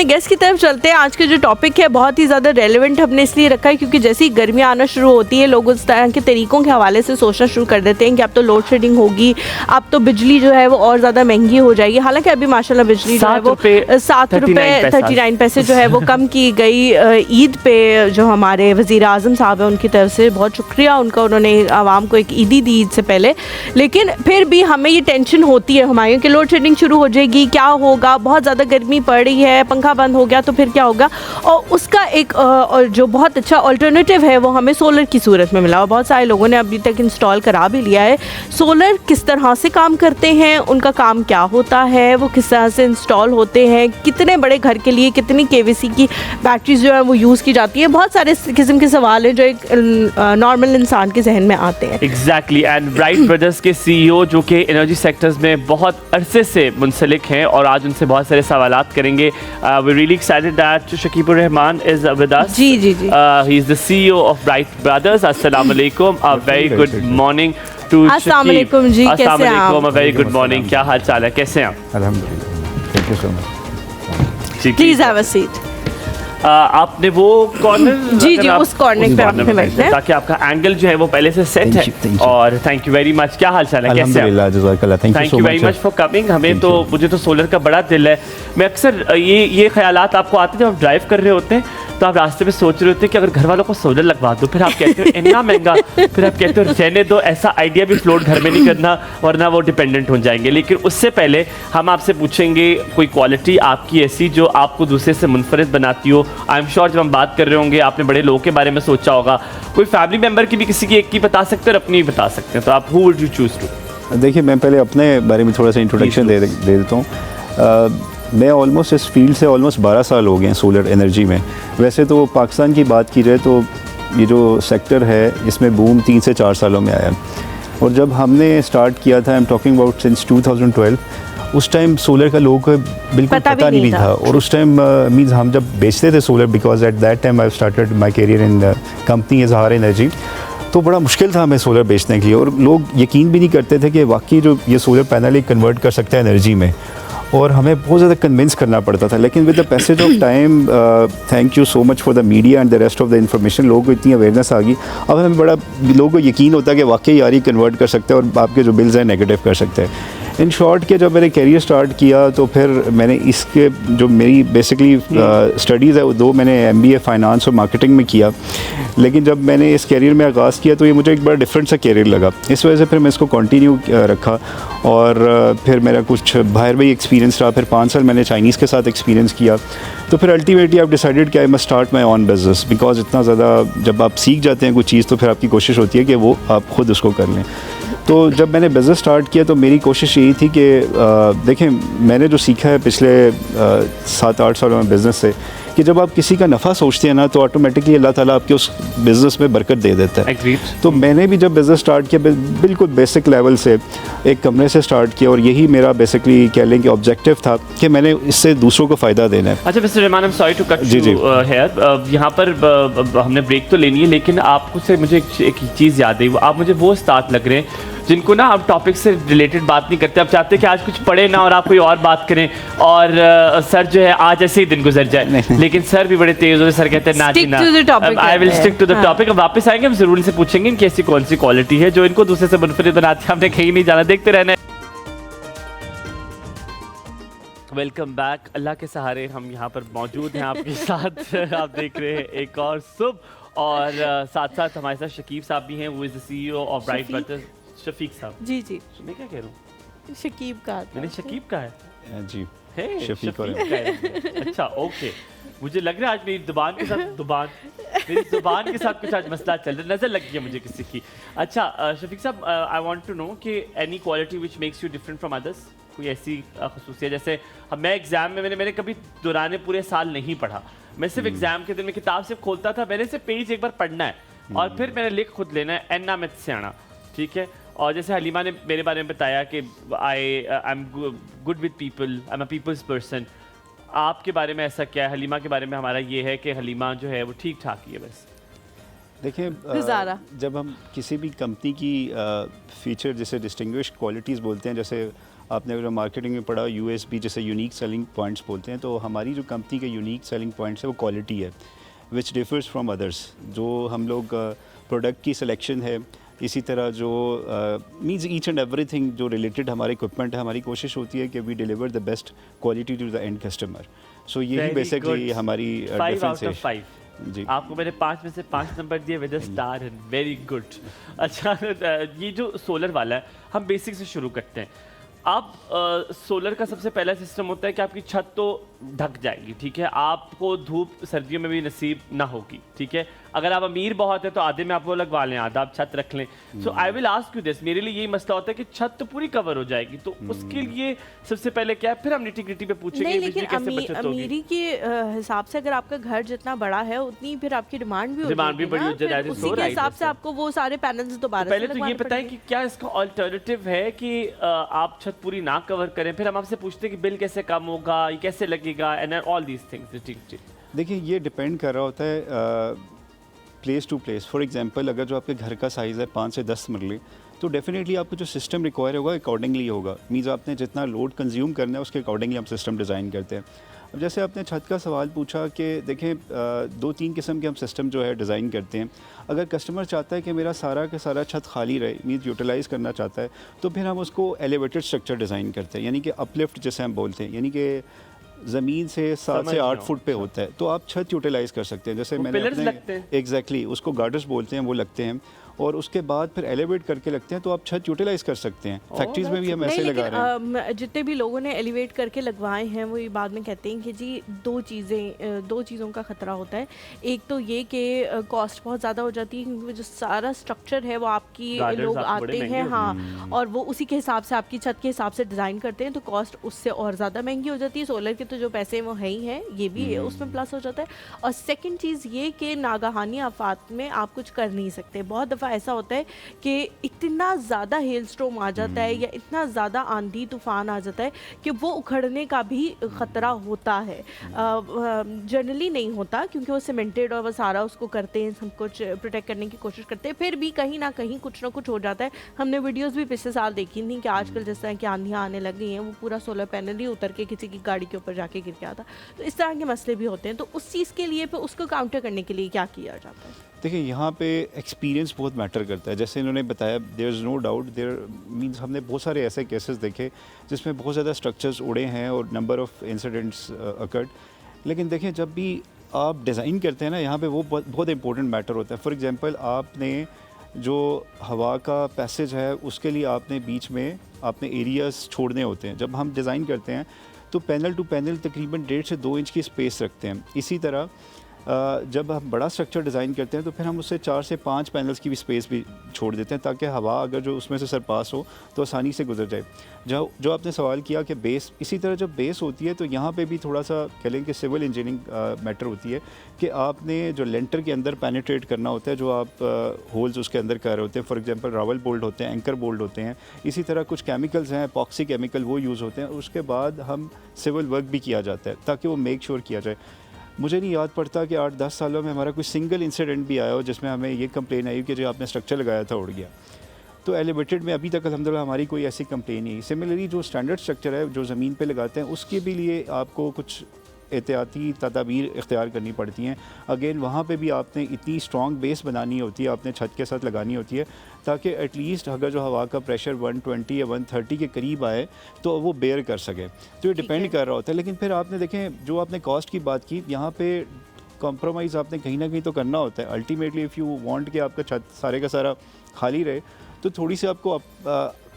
Guest की तरफ चलते हैं। आज का जो टॉपिक है बहुत ही ज़्यादा रेलेवेंट हमने इसलिए रखा है क्योंकि जैसे ही गर्मियाँ आना शुरू होती है लोग उस तरह के तरीक़ों के हवाले से सोचना शुरू कर देते हैं कि अब तो लोड शेडिंग होगी, अब तो बिजली जो है वो और ज़्यादा महंगी हो जाएगी। हालांकि अभी माशाल्लाह बिजली जो है वो 7 रुपये 39 पैसे जो है वो कम की गई। ईद पे जो हमारे वज़ीर आज़म साहब हैं उनकी तरफ से बहुत शुक्रिया उनका, उन्होंने आवाम को एक ईदी दी ईद से पहले। लेकिन फिर भी हमें ये टेंशन होती है हमारे कि लोड शेडिंग शुरू हो जाएगी, क्या होगा, बहुत ज़्यादा गर्मी पड़ रही है, पंखा बंद हो गया तो फिर क्या होगा। और उसका एक जो बहुत अच्छा अल्टरनेटिव है वो हमें सोलर की सूरत में मिला और बहुत सारे लोगों ने अभी तक इंस्टॉल करा भी लिया है। सोलर किस तरह से काम करते हैं, उनका काम क्या होता है, वो किस तरह से इंस्टॉल होते हैं, कितने बड़े घर के लिए कितनी केवीसी की बैटरीज जो है वो यूज़ की जाती है, बहुत सारे किस्म के सवाल हैं जो एक नॉर्मल इंसान के जहन में आते हैं। एग्जैक्टली। एंड ब्राइट ब्रदर्स के CEO जो कि एनर्जी सेक्टर्स में बहुत अरसे से मुंसलिक हैं और आज उनसे बहुत सारे सवालात करेंगे। We really excited that Shakibur Rahman is with us. जी जी जी, he is the CEO of bright Brothers. अस्सलाम वालेकुम, a very good morning to अस्सलाम वालेकुम जी, कैसे हैं आप? अ वेरी गुड मॉर्निंग, क्या हाल चाल है, कैसे हैं आप? अल्हम्दुलिल्लाह, thank you so much. Please have a seat. आपने वो कॉर्नर जी जी उस कॉर्नर पे आपने बैठना है ताकि आपका एंगल जो है वो पहले से सेट है। और थैंक यू वेरी मच, क्या हाल चाल है, कैसे हैं? अल्हम्दुलिल्लाह, जज़ाकल्लाह, thank you very much for coming. हमें तो मुझे तो सोलर का बड़ा दिल है। मैं अक्सर ये ख्यालात आपको आते हैं जब आप ड्राइव कर रहे होते हैं तो आप रास्ते में सोच रहे होते हैं कि अगर घर वालों को सोलर लगवा दो, फिर आप कहते हो इतना महंगा, फिर आप कहते हो रहने दो, ऐसा आइडिया भी फ्लोट घर में नहीं करना वरना वो डिपेंडेंट हो जाएंगे। लेकिन उससे पहले हम आपसे पूछेंगे कोई क्वालिटी आपकी ऐसी जो आपको दूसरे से मुनफरिद बनाती हो। आई एम श्योर जब हम बात कर रहे होंगे आपने बड़े लोगों के बारे में सोचा होगा, कोई फैमिली मेम्बर की भी किसी की एक की बता सकते हैं और अपनी भी बता सकते हैं, तो आप who would you choose to? देखिए, मैं पहले अपने बारे में थोड़ा सा इंट्रोडक्शन दे देता हूँ। मैं ऑलमोस्ट इस फील्ड से ऑलमोस्ट 12 साल हो गए हैं सोलर एनर्जी में। वैसे तो पाकिस्तान की बात की जाए तो ये जो सेक्टर है इसमें बूम 3 से 4 सालों में आया और जब हमने स्टार्ट किया था, I am talking about since 2012, उस टाइम सोलर का लोगों को बिल्कुल पता नहीं था। और उस टाइम मीन्स हम जब बेचते थे solar, because at that time I started my career in company इजहार एनर्जी, तो बड़ा मुश्किल था हमें सोलर बेचने के लिए और लोग यकीन भी नहीं करते थे कि वाकई जो ये सोलर पैनल ही कन्वर्ट कर सकता है एनर्जी में, और हमें बहुत ज़्यादा कन्विंस करना पड़ता था। लेकिन with the passage of time, thank you so much for the media and the rest of the information, लोगों को इतनी अवेयरनेस आ गई, अब हमें बड़ा लोगों को यकीन होता है कि वाकई यार ये कन्वर्ट कर सकते हैं और आपके जो बिल्स हैं नेगेटिव कर सकते हैं। इन शॉर्ट के जब मैंने करियर स्टार्ट किया तो फिर मैंने इसके जो मेरी बेसिकली स्टडीज़ है वो 2 मैंने MBA फाइनेंस और मार्केटिंग में किया। लेकिन जब मैंने इस करियर में आगाज़ किया तो ये मुझे एक बड़ा डिफरेंट सा करियर लगा, इस वजह से फिर मैं इसको कंटिन्यू रखा और फिर मेरा कुछ बाहर भी एक्सपीरियंस रहा। फिर 5 साल मैंने चाइनीज़ के साथ एक्सपीरियंस किया। तो फिर अल्टीमेटली आप डिसाइडेड कि I must start my on business, because इतना ज़्यादा जब आप सीख जाते हैं कुछ चीज़ तो फिर आपकी कोशिश होती है कि वो आप ख़ुद उसको कर लें। तो जब मैंने बिज़नेस स्टार्ट किया तो मेरी कोशिश यही थी कि देखें, मैंने जो सीखा है पिछले 7-8 सालों में बिज़नेस से, कि जब आप किसी का नफ़ा सोचते हैं ना तो ऑटोमेटिकली अल्लाह ताला आपके उस बिज़नेस में बरकत दे देता है। तो मैंने भी जब बिज़नेस स्टार्ट किया बिल्कुल बेसिक लेवल से एक कमरे से स्टार्ट किया और यही मेरा बेसिकली कह लें कि ऑब्जेक्टिव था कि मैंने इससे दूसरों को फ़ायदा देना है। अच्छा mister Rahman, I am sorry to cut you here, यहाँ पर हमने ब्रेक तो लेनी है लेकिन आपको से मुझे एक चीज़ याद आई, आप मुझे वो उस्ताद लग रहे हैं जिनको ना आप टॉपिक से रिलेटेड बात नहीं करते, आप चाहते हैं कि आज कुछ पढ़े ना और आप कोई और बात करें और सर जो है आज ऐसे ही दिन गुजर जाए। लेकिन सर भी बड़े तेज होते, सर कहते हैं ना जी ना, I will stick to the topic. अब वापस आएंगे, हम जरूर से पूछेंगे इनकी ऐसी कौन सी क्वालिटी है जो इनको दूसरे से मुनफरिद बनाती है। हमने कहीं नहीं जाना, देखते रहना। वेलकम बैक, अल्लाह के सहारे हम यहाँ पर मौजूद हैं आपके साथ। आप देख रहे हैं एक और सुबह और साथ साथ हमारे साथ शकीब साहब भी हैं, वो is the CEO of bright brothers. Shafiq साहब जी जी, मैं क्या कह रहा हूँ, शकीब का मैंने शकीब का है जी, शफीक का है। अच्छा ओके, मुझे लग रहा है आज मेरी जुबान के साथ कुछ आज मसला चल रहा है, नजर लग गया मुझे किसी की। अच्छा शफीक साहब, आई वांट टू नो कि any quality which makes you different from others, कोई ऐसी खसूसियत, जैसे मैं एग्जाम में मैंने कभी दौरान पूरे साल नहीं पढ़ा, मैं सिर्फ एग्जाम के दिन में किताब से खोलता था, मैंने सिर्फ पेज एक बार पढ़ना है और फिर मैंने लिख खुद लेना है, एन्ना में से आना, ठीक है। और जैसे हलीमा ने मेरे बारे में बताया कि I am good with people, I am a people's person, आपके बारे में ऐसा क्या है? हलीमा के बारे में हमारा ये है कि हलीमा जो है वो ठीक ठाक ही है बस। देखिए, जब हम किसी भी कंपनी की फीचर जैसे डिस्टिंग्विश क्वालिटीज़ बोलते हैं, जैसे आपने अगर मार्केटिंग में पढ़ा यूएसपी जैसे यूनिक सेलिंग पॉइंट्स बोलते हैं, तो हमारी जो कंपनी के यूनिक सेलिंग पॉइंट्स है वो क्वालिटी है, विच डिफर्स फ्रॉम अदर्स। जो हम लोग प्रोडक्ट की सिलेक्शन है, इसी तरह जो मीन्स ईच एंड एवरीथिंग जो रिलेटेड हमारे इक्विपमेंट है, हमारी कोशिश होती है कि we deliver the best quality to the end customer. So यही बेसिकली हमारी 5 डिफरेंस out है of 5 जी। आपको मैंने 5 में से 5 नंबर दिए with a star and very good. अच्छा ये जो सोलर वाला है, हम बेसिक से शुरू करते हैं। आप सोलर का सबसे पहला सिस्टम होता है कि आपकी छत तो ढक जाएगी, ठीक है, आपको धूप सर्दियों में भी नसीब ना होगी, ठीक है। अगर आप अमीर बहुत है तो आधे में आप वो लगवा लें, आधा आप छत रख लें। So I will ask you this, मेरे लिए यही मसला होता है कि छत तो पूरी कवर हो जाएगी, तो उसके लिए सबसे पहले क्या है, फिर हम निटी-ग्रिटी पे पूछेंगे नहीं, बिजली लेकिन कैसे बचत होगी। अमीरी के हिसाब से अगर आपका घर जितना बड़ा है उतनी फिर आपकी डिमांड भी हो डिमांड भी जाएगी बड़ी ना, हो जाए, फिर that is उसी so के right, हिसाब से yes, आपको वो सारे पैनल्स दोबारा पहले से तो ये लगवाने बताएं पड़ेंगे। कि क्या इसका ऑल्टरनेटिव है कि आप छत पूरी ना कवर करें, फिर हम आपसे पूछते हैं कि बिल कैसे कम होगा, ये कैसे लगेगा, एंड ऑल दीज थिंग्स। ठीक। देखिए ये डिपेंड कर रहा होता है place to place. For example अगर जो आपके घर का साइज़ है 5 से 10 मरले, तो डेफिनेटली आपको जो सिस्टम रिक्वायर होगा अकॉर्डिंगली होगा। मीन्स आपने जितना लोड कंज्यूम करना है उसके अकॉर्डिंगली हम सिस्टम डिज़ाइन करते हैं। अब जैसे आपने छत का सवाल पूछा कि देखें 2-3 किस्म के हम सिस्टम जो है डिज़ाइन करते हैं। अगर कस्टमर चाहता है कि मेरा सारा का सारा छत खाली रहे, मीन्स यूटिलाइज़ करना चाहता है, तो फिर हम उसको एलिवेटेड स्ट्रक्चर डिज़ाइन करते हैं, यानी कि अपलिफ्ट जैसे हम बोलते हैं, यानी कि ज़मीन से 7 से 8 फुट पे होता है, तो आप छत यूटिलाइज़ कर सकते हैं। जैसे मैंने पिलर्स लगते हैं। एग्जैक्टली उसको गार्डर्स बोलते हैं, वो लगते हैं, और उसके बाद फिर एलिवेट करके लगते हैं, तो आप छत यूटिलाइज़ कर सकते हैं। फैक्ट्रीज़ में भी हम ऐसे नहीं, लगा रहे हैं। लेकिन जितने भी लोगों ने एलिवेट करके लगवाए हैं वो ये बाद में कहते हैं कि जी दो चीज़ों का ख़तरा होता है। एक तो ये कि कॉस्ट बहुत ज़्यादा हो जाती है, क्योंकि जो सारा स्ट्रक्चर है वो आपकी Guardrails लोग आपको बड़े आते महंगे हैं, होते हाँ, और वो उसी के हिसाब से आपकी छत के हिसाब से डिज़ाइन करते हैं, तो कॉस्ट उससे और ज़्यादा महंगी हो जाती है। सोलर के तो जो पैसे वो है ही हैं, ये भी उसमें प्लस हो जाता है। और सेकेंड चीज़ ये कि नागाहानी आफात में आप कुछ कर नहीं सकते। बहुत दफ़ा ऐसा होता है कि इतना ज़्यादा हेल स्टॉर्म आ जाता है या इतना ज़्यादा आंधी तूफान आ जाता है कि वो उखड़ने का भी ख़तरा होता है। जनरली नहीं होता, क्योंकि वो सीमेंटेड और वो सारा उसको करते हैं, सब कुछ प्रोटेक्ट करने की कोशिश करते हैं, फिर भी कहीं ना कहीं कुछ ना कुछ हो जाता है। हमने वीडियोस भी पिछले साल देखी थी कि आजकल जिस तरह की आंधियाँ आने लग गई हैं, वो पूरा सोलर पैनल ही उतर के किसी की गाड़ी के ऊपर जाके गिर गया था। तो इस तरह के मसले भी होते हैं। तो उस चीज़ के लिए फिर उसको काउंटर करने के लिए क्या किया जाता है? देखिए यहाँ पे एक्सपीरियंस बहुत मैटर करता है। जैसे इन्होंने बताया, there is no doubt, there means हमने बहुत सारे ऐसे केसेस देखे जिसमें बहुत ज़्यादा स्ट्रक्चर्स उड़े हैं और नंबर ऑफ़ इंसिडेंट्स अकर्ड। लेकिन देखें जब भी आप डिज़ाइन करते हैं ना, यहाँ पे वो बहुत इंपॉर्टेंट मैटर होता है। फॉर एग्जांपल आपने जो हवा का पैसेज है उसके लिए आपने बीच में आपने एरियाज़ छोड़ने होते हैं। जब हम डिज़ाइन करते हैं तो पैनल टू पैनल तकरीबन 1.5 से 2 इंच की स्पेस रखते हैं। इसी तरह जब हम बड़ा स्ट्रक्चर डिज़ाइन करते हैं तो फिर हम उससे 4 से 5 पैनल्स की भी स्पेस भी छोड़ देते हैं, ताकि हवा अगर जो उसमें से सरपास हो तो आसानी से गुजर जाए। जो आपने सवाल किया कि बेस, इसी तरह जब बेस होती है तो यहाँ पे भी थोड़ा सा कह लें कि सिविल इंजीनियरिंग मैटर होती है कि आपने जो लेंटर के अंदर पेनिट्रेट करना होता है, जो आप होल्स उसके अंदर कर रहे होते हैं। फॉर एग्जांपल रावल बोल्ट होते हैं, एंकर बोल्ट होते हैं, इसी तरह कुछ केमिकल्स हैं, एपॉक्सी केमिकल, वो यूज़ होते हैं। उसके बाद हम सिविल वर्क भी किया जाता है ताकि वो मेक श्योर किया जाए। मुझे नहीं याद पड़ता कि 8-10 सालों में हमारा कोई सिंगल इंसिडेंट भी आया हो जिसमें हमें ये कंप्लेन आई कि जो आपने स्ट्रक्चर लगाया था उड़ गया। तो एलिवेटेड में अभी तक अल्हम्दुलिल्लाह हमारी कोई ऐसी कंप्लेन नहीं। सिमिलरली जो स्टैंडर्ड स्ट्रक्चर है जो ज़मीन पे लगाते हैं, उसके भी लिए आपको कुछ एहतियाती तदाबीर इख्तियार करनी पड़ती हैं। अगेन वहाँ पे भी आपने इतनी स्ट्रॉन्ग बेस बनानी होती है, आपने छत के साथ लगानी होती है, ताकि एटलीस्ट अगर जो हवा का प्रेशर 120 या 130 के करीब आए तो वो बेयर कर सके। तो ये डिपेंड कर रहा होता है। लेकिन फिर आपने देखें, जो आपने कॉस्ट की बात की, यहाँ पे कॉम्प्रोमाइज़ आपने कहीं ना कहीं तो करना होता है। अल्टीमेटली इफ़ यू वांट कि आपका छत सारे का सारा खाली रहे, तो थोड़ी सी आपको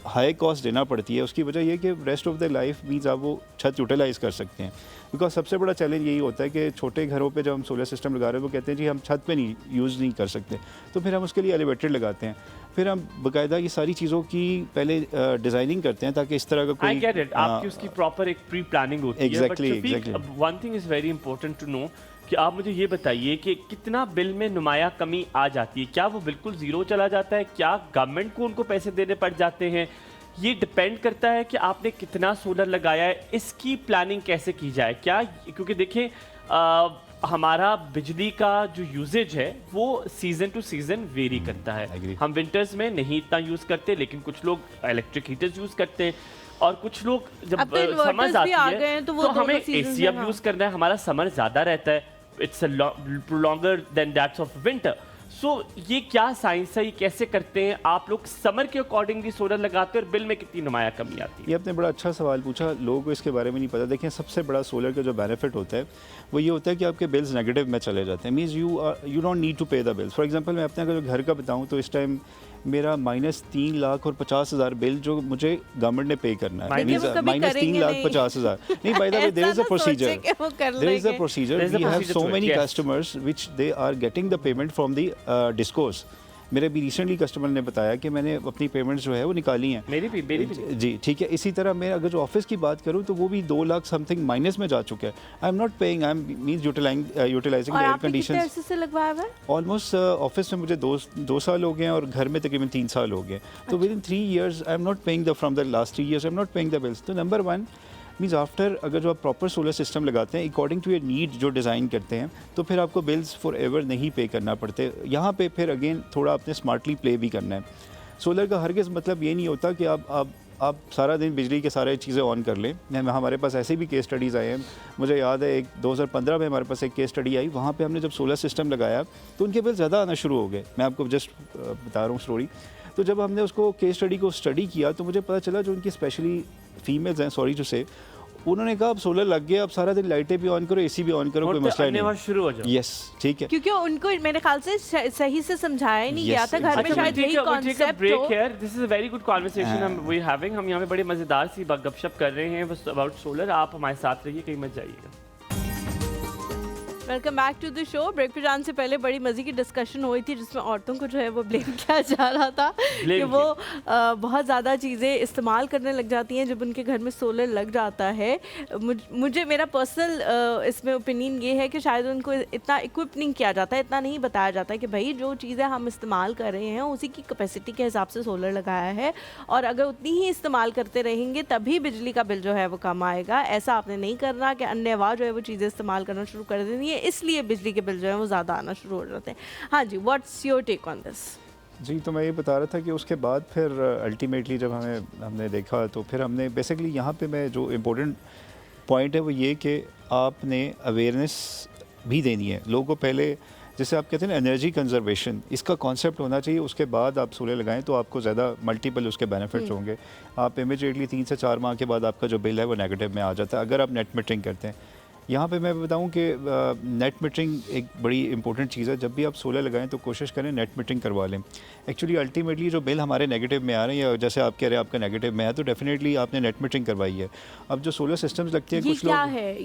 हाई कॉस्ट देना पड़ती है। उसकी वजह यह कि rest of the life means आप वो छत यूटिलाइज़ कर सकते हैं। बिकॉज सबसे बड़ा चैलेंज यही होता है कि छोटे घरों पे जब हम सोलर सिस्टम लगा रहे हैं, वो कहते हैं जी हम छत पे नहीं यूज़ नहीं कर सकते, तो फिर हम उसके लिए एलिवेटेड लगाते हैं। फिर हम बाकायदा ये सारी चीज़ों की पहले डिज़ाइनिंग करते हैं ताकि इस तरह का कोई I get it, आपकी उसकी प्रॉपर एक प्री प्लानिंग होती Exactly, है। exactly. One thing is very important to know कि आप मुझे ये बताइए कि कितना बिल में नुमाया कमी आ जाती है? क्या वो बिल्कुल ज़ीरो चला जाता है? क्या गवर्नमेंट को उनको पैसे देने पड़ जाते हैं? ये डिपेंड करता है कि आपने कितना सोलर लगाया है, इसकी प्लानिंग कैसे की जाए। क्या, क्योंकि देखें हमारा बिजली का जो यूजेज है वो सीज़न टू सीज़न वेरी करता है। हम विंटर्स में नहीं इतना यूज़ करते, लेकिन कुछ लोग इलेक्ट्रिक हीटर्स यूज़ करते हैं। और कुछ लोग जब अब तो inverters समझ भी आती आ है गए हैं, तो वो तो दोनों हमें seasons एसी में, अब हाँ। यूज करना है, हमारा समर ज्यादा रहता है, it's longer than that's of winter. So ये क्या साइंस है, ये कैसे करते हैं आप लोग? समर के अकॉर्डिंगली सोलर लगाते हैं और बिल में कितनी नुमाया कमी आती है? ये आपने बड़ा अच्छा सवाल पूछा, लोगों को इसके बारे में नहीं पता। देखिए, सबसे बड़ा सोलर का जो बेनिफिट होता है वो ये होता है कि आपके बिल्स नेगेटिव में चले जाते हैं। Means you don't need to pay the bills. For example, मैं अपने अगर घर का बताऊं तो इस टाइम मेरा -3,50,000 बिल जो मुझे गवर्नमेंट ने पे करना है। देखिए, वो कभी करेंगे नहीं। -3,50,000 नहीं, by the way there is a ऐसा ना प्रोसीजर, सोचे कि वो कर there is a लेंगे। procedure. There is a We have procedure so to it, many yes. customers which they are getting the payment from the discos. मेरे भी recently customer ने बताया कि मैंने अपनी पेमेंट्स जो है वो निकाली हैं। मेरी भी जी, ठीक है। इसी तरह मैं अगर जो ऑफिस की बात करूं तो वो भी 2 लाख समथिंग माइनस में जा चुका है। I am not paying, I am means utilising the और एयर आपने कितने कंडीशंस। अरसे से लगवाया हुआ है? ऑलमोस्ट ऑफिस में मुझे 2 साल हो गए हैं और घर में तकरीबन 3 साल हो गए। तो with in 3 years I am not paying the from the last 3 years I am not paying the bills. तो नंबर 1 मीन्स आफ्टर, अगर जो आप प्रॉपर सोलर सिस्टम लगाते हैं अकॉर्डिंग टू योर नीड जो डिज़ाइन करते हैं, तो फिर आपको बिल्स फॉर एवर नहीं पे करना पड़ते। यहाँ पे फिर अगेन थोड़ा आपने स्मार्टली प्ले भी करना है। सोलर का हरगिज़ मतलब ये नहीं होता कि आप सारा दिन बिजली के सारे चीज़ें ऑन कर लें। हमारे पास ऐसे भी केस स्टडीज़ आए हैं। मुझे याद है 2015 में हमारे पास एक केस स्टडी आई, वहाँ पे हमने जब सोलर सिस्टम लगाया तो उनके बिल ज़्यादा आना शुरू हो गए। मैं आपको जस्ट बता रहा हूँ स्टोरी। तो जब हमने उसको केस स्टडी को स्टडी किया तो मुझे पता चला जो उनकी स्पेशली फीमेल्स हैं, सॉरी टू से, उन्होंने कहा अब सोलर लग गया, अब सारा दिन लाइटें भी ऑन करो, एसी भी ऑन करो, कोई मसला नहीं। शुरू हो जाओ। यस, ठीक है। क्योंकि उनको मेरे ख्याल से सही से समझाया ही नहीं गया Yes, था घर में। exactly. शायद यही कॉन्सेप्ट ब्रेक हो। Here, this is a very good conversation हम हैविंग। हम यहाँ पे बड़ी मजेदार सी गपशप कर रहे हैं अबाउट सोलर। आप हमारे साथ रहिए, कहीं मत जाइएगा। Welcome back to the show. Break पे जाने से पहले बड़ी मज़े की डिस्कशन हुई थी जिसमें औरतों को जो है वो ब्लेम किया जा रहा था कि वो बहुत ज़्यादा चीज़ें इस्तेमाल करने लग जाती हैं जब उनके घर में सोलर लग जाता है। मुझे मेरा पर्सनल इसमें ओपिनियन ये है कि शायद उनको इतना इक्विप नहीं किया जाता है, इतना नहीं बताया जाता है कि भाई जो चीज़ें हम इस्तेमाल कर रहे हैं उसी की कैपेसिटी के हिसाब से सोलर लगाया है, और अगर उतनी ही इस्तेमाल करते रहेंगे तभी बिजली का बिल जो है वो कम आएगा। ऐसा आपने नहीं करना कि अन्यवा जो है वो चीज़ें इस्तेमाल करना शुरू कर देनी है, इसलिए बिजली के बिल जो है वो ज़्यादा आना शुरू हो जाते हैं। हाँ जी, what's your take on this? जी, तो मैं ये बता रहा था कि उसके बाद फिर अल्टीमेटली जब हमने देखा तो फिर हमने बेसिकली यहाँ पे मैं जो इम्पोर्टेंट पॉइंट है वो ये कि आपने अवेयरनेस भी देनी है लोगों को। पहले जैसे आप कहते हैं ना एनर्जी कंजर्वेशन, इसका कॉन्सेप्ट होना चाहिए, उसके बाद आप सोलर लगाएं तो आपको ज़्यादा मल्टीपल उसके बेनिफिट्स होंगे। आप इमीडिएटली 3 से 4 माह के बाद आपका जो बिल है वो नेगेटिव में आ जाता है अगर आप नेट मीटरिंग करते हैं। यहाँ पे मैं बताऊँ कि नेट मीटरिंग एक बड़ी इंपॉर्टेंट चीज़ है। जब भी आप सोलर लगाएं तो कोशिश करें नेट मीटरिंग करवा लें। एक्चुअली अल्टीमेटली जो बिल हमारे नेगेटिव में आ रहे हैं, या जैसे आप कह रहे हैं आपका नेगेटिव में है, तो डेफिनेटली आपने नेट मीटरिंग करवाई है। अब जो सोलर सिस्टम्स लगते हैं, कुछ लोग,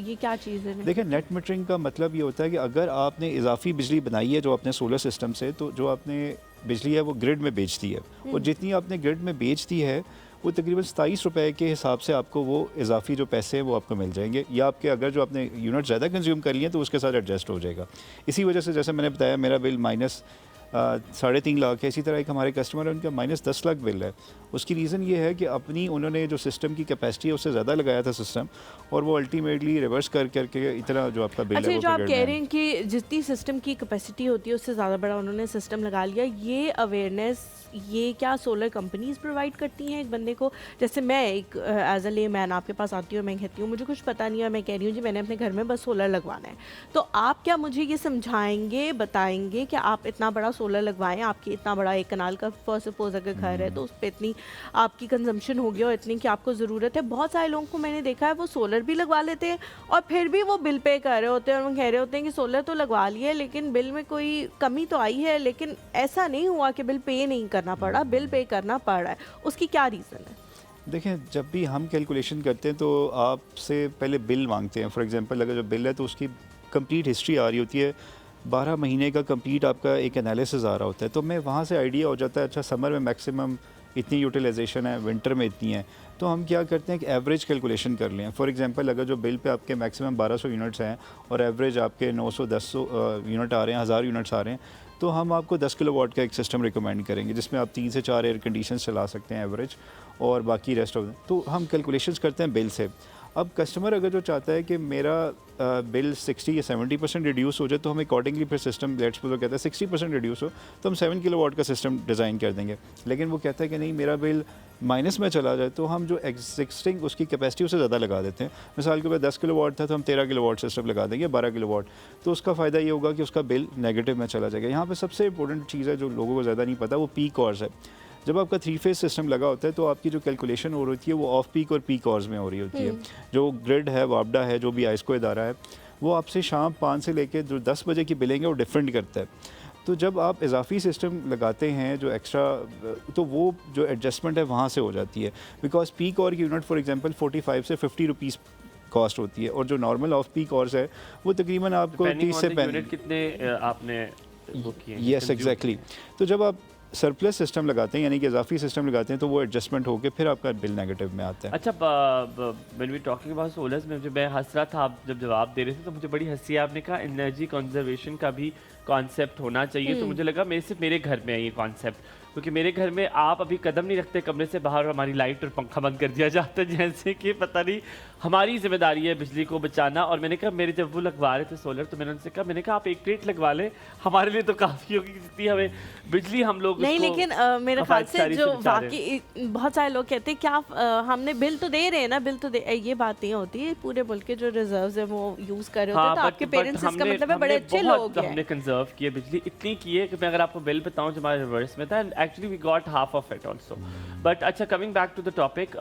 ये क्या चीज़ है? देखिए, नेट मीटरिंग का मतलब ये होता है कि अगर आपने इजाफी बिजली बनाई है जो आपने सोलर सिस्टम से, तो जो आपने बिजली है वो ग्रिड में बेच दी है, और जितनी आपने ग्रिड में बेच दी है वो तकरीबन 27 रुपए के हिसाब से आपको वो इजाफी जो पैसे हैं वो आपको मिल जाएंगे, या आपके अगर जो आपने यूनिट ज़्यादा कंज्यूम कर लिए तो उसके साथ एडजस्ट हो जाएगा। इसी वजह से जैसे मैंने बताया मेरा बिल -3.5 लाख है। इसी तरह एक हमारे कस्टमर है, उनका -10 लाख बिल है। उसकी रीज़न ये है कि अपनी उन्होंने जो सिस्टम की कैपेसिटी है उससे ज़्यादा लगाया था सिस्टम, और वो अल्टीमेटली रिवर्स करके इतना जो आपका बिल अच्छा, है वो जो आप बिगड़ कह रहा रहे है। हैं कि जितनी सिस्टम की कैपेसिटी होती है उससे ज़्यादा बड़ा उन्होंने सिस्टम लगा लिया, ये अवेयरनेस ये क्या सोलर कंपनीज प्रोवाइड करती हैं एक बंदे को? जैसे मैं एक एज अ ले मैन आपके पास आती हूँ, मैं कहती हूँ मुझे कुछ पता नहीं है, मैं कह रही हूँ जी मैंने अपने घर में बस सोलर लगवाना है, तो आप क्या मुझे ये समझाएंगे, बताएंगे कि आप इतना बड़ा सोलर लगवाएं, आपकी इतना बड़ा एक कनाल का फर्स्ट सपोज अगर घर है तो उस पर इतनी आपकी कंजम्पशन होगी और इतनी की आपको ज़रूरत है। बहुत सारे लोगों को मैंने देखा है वो सोलर भी लगवा लेते हैं और फिर भी वो बिल पे कर रहे होते हैं, और वो कह रहे होते हैं कि सोलर तो लगवा लिए लेकिन बिल में कोई कमी तो आई है, लेकिन ऐसा नहीं हुआ कि बिल पे नहीं करना पड़ा, बिल पे करना पड़ रहा है। उसकी क्या रीज़न है? देखें, जब भी हम कैलकुलेशन करते हैं तो आपसे पहले बिल मांगते हैं। फॉर एग्जांपल अगर जो बिल है तो उसकी कंप्लीट हिस्ट्री आ रही होती है, 12 महीने का कंप्लीट आपका एक एनालिसिस आ रहा होता है, तो मैं वहाँ से आइडिया हो जाता है अच्छा समर में मैक्सिमम इतनी यूटिलाइजेशन है, विंटर में इतनी है, तो हम क्या करते हैं कि एवरेज कैलकुलेशन कर लें। फॉर एग्जांपल अगर जो बिल पे आपके मैक्सिमम 1200 यूनिट्स हैं और एवरेज आपके 900-1000 यूनिट आ रहे हैं, 1000 यूनिट्स आ रहे हैं, तो हम आपको 10 किलोवाट का एक सिस्टम रिकमेंड करेंगे जिसमें आप 3 से 4 एयर कंडीशन चला सकते हैं एवरेज, और बाकी रेस्ट ऑफ तो हम कैलकुलेशंस करते हैं बिल से। अब कस्टमर अगर जो चाहता है कि मेरा बिल 60 या 70% रिड्यूस हो जाए तो हम अकॉर्डिंगली फिर सिस्टम लेट्स सपोज कहता है 60% रिड्यूस हो तो हम 7 किलोवाट का सिस्टम डिज़ाइन कर देंगे। लेकिन वो कहता है कि नहीं मेरा बिल माइनस में चला जाए तो हम जो एग्जिस्टिंग उसकी कैपेसिटी उससे ज़्यादा लगा देते हैं। मिसाल के बाद 10 किलोवाट था तो हम 13 किलोवाट सिस्टम लगा देंगे 12 किलोवाट, तो उसका फ़ायदा ये होगा कि उसका बिल नेगेटिव में चला जाएगा। यहाँ पे सबसे इंपॉर्टेंट चीज़ है जो लोगों को ज़्यादा नहीं पता, वो पीक आवर्स है। जब आपका 3 फेज सिस्टम लगा होता है तो आपकी जो कैलकुलेशन हो रही है वो ऑफ पीक और पीक आवर्स में हो रही होती है। जो ग्रिड है, वापडा है, जो भी आइस्को इदारा है, वो आपसे शाम 5 से लेकर जो 10 बजे की बिलिंग है वो डिफरेंट करता है। तो जब आप इजाफी सिस्टम लगाते हैं जो एक्स्ट्रा, तो वो जो एडजस्टमेंट है वहाँ से हो जाती है। बिकॉज पीक आवर की यूनिट फॉर एग्जांपल 45 से 50 रुपीज़ कॉस्ट होती है और जो नॉर्मल ऑफ पीक आवर्स है वो तकरीबन आपको 30 से यूनिट कितने आपने बुक किए? Yes exactly. तो जब आप सरप्लस सिस्टम लगाते हैं यानी कि इजाफी सिस्टम लगाते हैं तो वो एडजस्टमेंट होकर फिर आपका बिल नेगेटिव में आता है। अच्छा, when we talking about solars में मैं हंस रहा था, आप जब जवाब दे रहे थे तो मुझे बड़ी हंसी, आपने कहा एनर्जी कंजर्वेशन का भी कॉन्सेप्ट होना चाहिए। तो मुझे लगा सिर्फ मेरे घर में है ये कॉन्सेप्ट, क्योंकि मेरे घर में आप अभी कदम नहीं रखते कमरे से बाहर, हमारी लाइट और पंखा बंद कर दिया जाता है जैसे कि पता नहीं हमारी जिम्मेदारी है बिजली को बचाना। और मैंने कहा मेरे जब वो लगवा रहे थे सोलर तो मैंने उनसे कहा, मैंने कहा आप एक प्लेट लगवा लें, हमारे लिए तो काफ़ी होगी जितनी हमें बिजली हम लोग नहीं। लेकिन मेरे ख्याल से जो वाकई बहुत सारे लोग कहते हैं क्या हमने बिल तो दे रहे हैं ना, बिल तो दे, ये बात नहीं होती है। पूरे मुल्क के जो रिजर्व्स है वो यूज़ कर रहे होते हैं, तो आपके पेरेंट्स इसका मतलब है बड़े अच्छे लोग हैं। हमने कंजर्व किए बिजली, इतनी की है कि मैं अगर आपको बिल बताऊं जो हमारे रिवर्स में था, actually we got half of it also. But अच्छा, coming back to the topic,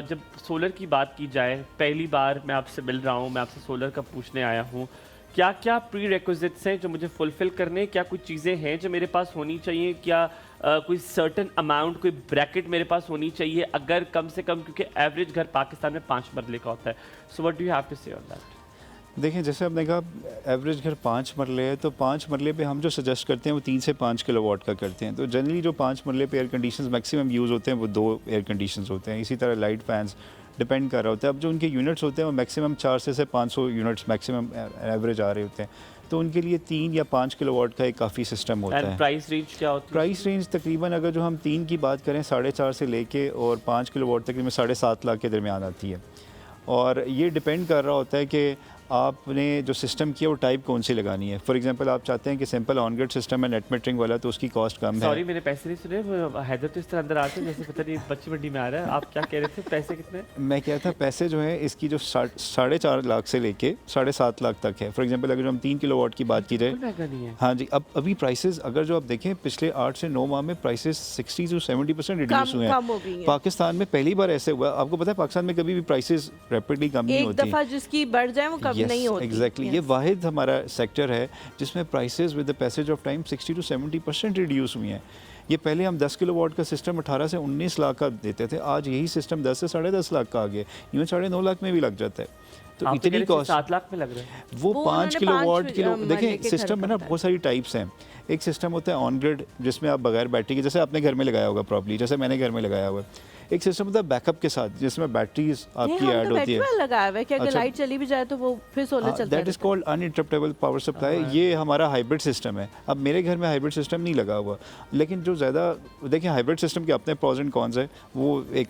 जब सोलर की बात की जाए, पहली बार मैं आपसे मिल रहा हूँ, मैं आपसे सोलर का पूछने आया हूँ, क्या क्या प्री रिक्विजिट्स हैं जो मुझे फुलफिल करने, क्या कुछ चीज़ें हैं जो मेरे पास होनी चाहिए, क्या कोई सर्टन अमाउंट, कोई ब्रैकेट मेरे पास होनी चाहिए अगर कम से कम, क्योंकि एवरेज घर पाकिस्तान में 5 मरले का होता है। So what do you have to say on that? देखें, जैसे आपने कहा एवरेज घर 5 मरले है, तो 5 मरले पे हम जो सजेस्ट करते हैं वो 3 से 5 किलोवाट का करते हैं। तो जनरली जो 5 मरले पे एयर कंडीशंस मैक्सिमम यूज़ होते हैं वो 2 एयर कंडीशंस होते हैं। इसी तरह लाइट फैंस डिपेंड कर रहा होता है। अब जो उनके यूनिट्स होते हैं वो मैक्सिमम 400 से 500 यूनिट्स मैक्सिमम एवरेज आ रहे होते हैं, तो उनके लिए 3 या 5 किलोवाट का एक काफ़ी सिस्टम होता है। प्राइस रेंज क्या होती है? प्राइस रेंज तकरीबन अगर जो हम 3 की बात करें 4.5 से लेके और 5 किलोवाट तकरीबन 7.5 लाख के दरमियान आती है। और ये डिपेंड कर रहा होता है कि आपने जो सिस्टम किया वो टाइप कौन सी लगानी है। फॉर एग्जांपल आप चाहते हैं कि सिंपल ऑन ग्रिड सिस्टम है नेट मीटरिंग वाला, तो उसकी कॉस्ट कम है। सॉरी मैंने पैसे नहीं सुने, हैदर तो इस तरह अंदर आते हैं जैसे पता नहीं बच्ची मंडी में आ रहा है। आप क्या कह रहे थे, पैसे कितने? मैं कहता था पैसे जो है इसकी जो 4.5 लाख से लेके 7.5 लाख तक है। फॉर एग्जांपल अगर हम 3 किलोवाट की बात की जाए, महंगा नहीं है। हाँ जी, अब अभी प्राइसेस अगर जो आप देखें पिछले 8 से 9 माह में प्राइसेस 60 से 70% रिड्यूस हुए हैं। पाकिस्तान में पहली बार ऐसे हुआ। आपको पता है पाकिस्तान में कभी भी प्राइसेस रैपिडली कम नहीं होती, एक दफ़ा जिसकी बढ़ जाए वो कभी नहीं होती। एग्जैक्टली, ये वाहिद हमारा सेक्टर है जिसमें prices with the passage of time 60 to 70% reduce हुई हैं। ये पहले हम 10 किलोवाट का सिस्टम 18 से 19 लाख का देते थे, आज यही सिस्टम 10 से 10.5 लाख का आ गया, इवन 9.5 लाख में भी लग जाता है। तो इतनी कॉस्ट 7 लाख में लग रहा है। वो 5 किलोवाट देखें सिस्टम में ना बहुत सारी टाइप्स हैं। एक सिस्टम होता है ऑन ग्रिड जिसमें आप बगैर बैटरी के, जैसे आपने घर में लगाया होगा प्रॉब्ली, जैसे मैंने घर में लगाया हुआ है। एक सिस्टम होता है बैकअप के साथ जिसमें बैटरीज आपकी ऐड होती है। लगाया हुआ है कि अगर लाइट चली भी जाए तो वो फिर सोलर चलता है। That is called uninterruptible power supply. ये हमारा हाइब्रिड सिस्टम है। अब मेरे घर में हाइब्रिड सिस्टम नहीं लगा हुआ, लेकिन जो ज़्यादा देखें हाइब्रिड सिस्टम के अपने प्रोज एंड कॉन्स है, वो एक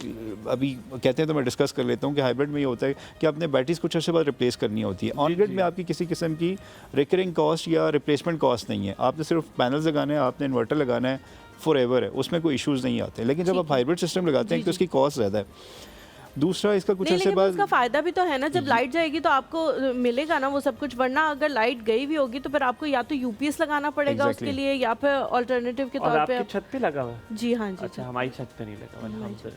अभी कहते हैं तो मैं डिस्कस कर लेता हूँ कि हाइब्रिड में ये होता है कि आपने बैटरीज कुछ अर्से बाद रिप्लेस करनी होती है। ऑन ग्रिड में आपकी किसी किस्म की रिकरिंग कॉस्ट या रिप्लेसमेंट कॉस्ट नहीं है, आपने सिर्फ पैनल्स लगाना है, आपने इन्वर्टर लगाना है, फॉरएवर है, उसमें कोई इश्यूज़ नहीं आते। लेकिन जब आप हाइब्रिड सिस्टम लगाते हैं तो उसकी कॉस्ट ज़्यादा है। दूसरा इसका कुछ ऐसे बाद उसका फ़ायदा भी तो है ना, जब लाइट जाएगी तो आपको मिलेगा ना वो सब कुछ, वरना अगर लाइट गई भी होगी तो फिर आपको या तो यूपीएस लगाना पड़ेगा उसके लिए, या फिर अल्टरनेटिव के तौर पे। आपकी छत पे लगा हुआ है? जी हाँ जी। अच्छा, हमारी छत पे नहीं लगा हुआ।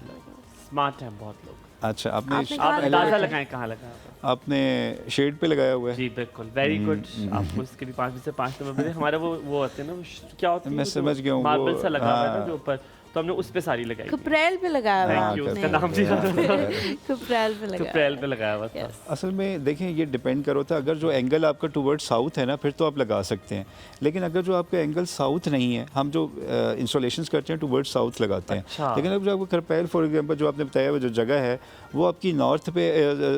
स्मार्ट है बहुत लोग। अच्छा, आपने अंदाजा लगाएं कहाँ लगा है? आपने शेड पे लगाया हुआ है? जी बिल्कुल, वेरी गुड। आपको इसके भी 5 में से 5 नंबर। हमारा वो होते हैं ना, क्या होता है, मैं समझ गया हूँ, मार्बल सा लगा हुआ है ना जो ऊपर, तो हमने उस पे सारी लगाई। कुपरेल पे लगाया हुआ है, उसका नाम जी कुपरेल पे लगाया हुआ था। असल में देखें ये डिपेंड करो था, अगर जो एंगल आपका टुवर्ड साउथ है ना फिर तो आप लगा सकते हैं, लेकिन अगर जो आपका एंगल साउथ नहीं है, हम जो इंस्टॉलेशंस करते हैं टुवर्ड साउथ लगाते हैं। अच्छा। लेकिन अगर जो आपको करपैल फॉर एग्जांपल जो आपने बताया जो जगह है वो आपकी नॉर्थ पे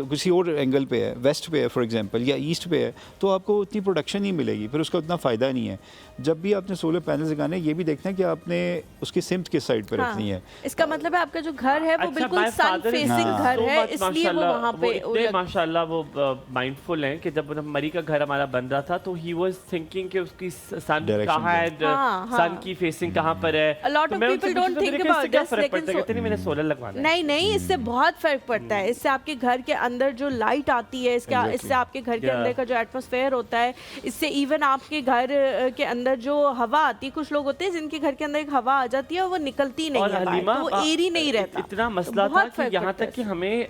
किसी और एंगल पे है, वेस्ट पे है फॉर एग्जांपल, या ईस्ट पे है, तो आपको उतनी प्रोडक्शन नहीं मिलेगी, फिर उसका उतना फ़ायदा नहीं है। जब भी आपने सोलर पैनल लगाने ये भी देखना है कि आपने उसकी सिम्त के साइड पे रखनी है। इसका मतलब है आपका जो घर है वो बिल्कुल my son father is facing हाँ। घर so है, much, इसलिए वो माशाल्लाह, वहाँ पे इतने माशाल्लाह वो माइंडफुल हैं कि जब मरी का घर हमारा बन रहा था तो ही वाज थिंकिंग कि उसकी सन Direction कहाँ है, हाँ, हाँ। सन की फेसिंग कहाँ पर है। A lot तो of मैं उनसे people don't पूछता था, think मेरे को about इससे क्या this, फर्क लेकिन पड़ता है, कहते नहीं मैंने सोलर लगवाना है। नहीं नहीं, इससे बहुत फर्क पड़ता है। इससे आपके घर के अंदर जो लाइट आती है, इससे आपके घर के Yeah. अंदर का जो एटमॉस्फेयर होता है, इससे इवन आपके घर के अंदर जो हवा आती है, कुछ लोग होते हैं जिनके घर के अंदर एक हवा आ जाती है और वो निकलती नहीं और है बाहर, हलीमा तो वो एयर ही नहीं रहता। इतना तो मसला था बहुत कि फर्क यहाँ पड़ता है तक कि इससे। हमें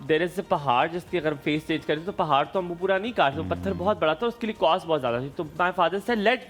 देयर इज पहाड़ जिसकी अगर फेस चेंज करें तो पहाड़ तो हम वो पूरा नहीं काटते, वो पत्थर बहुत बड़ा था, उसके लिए कॉस्ट बहुत ज्यादा थी। तो my father said let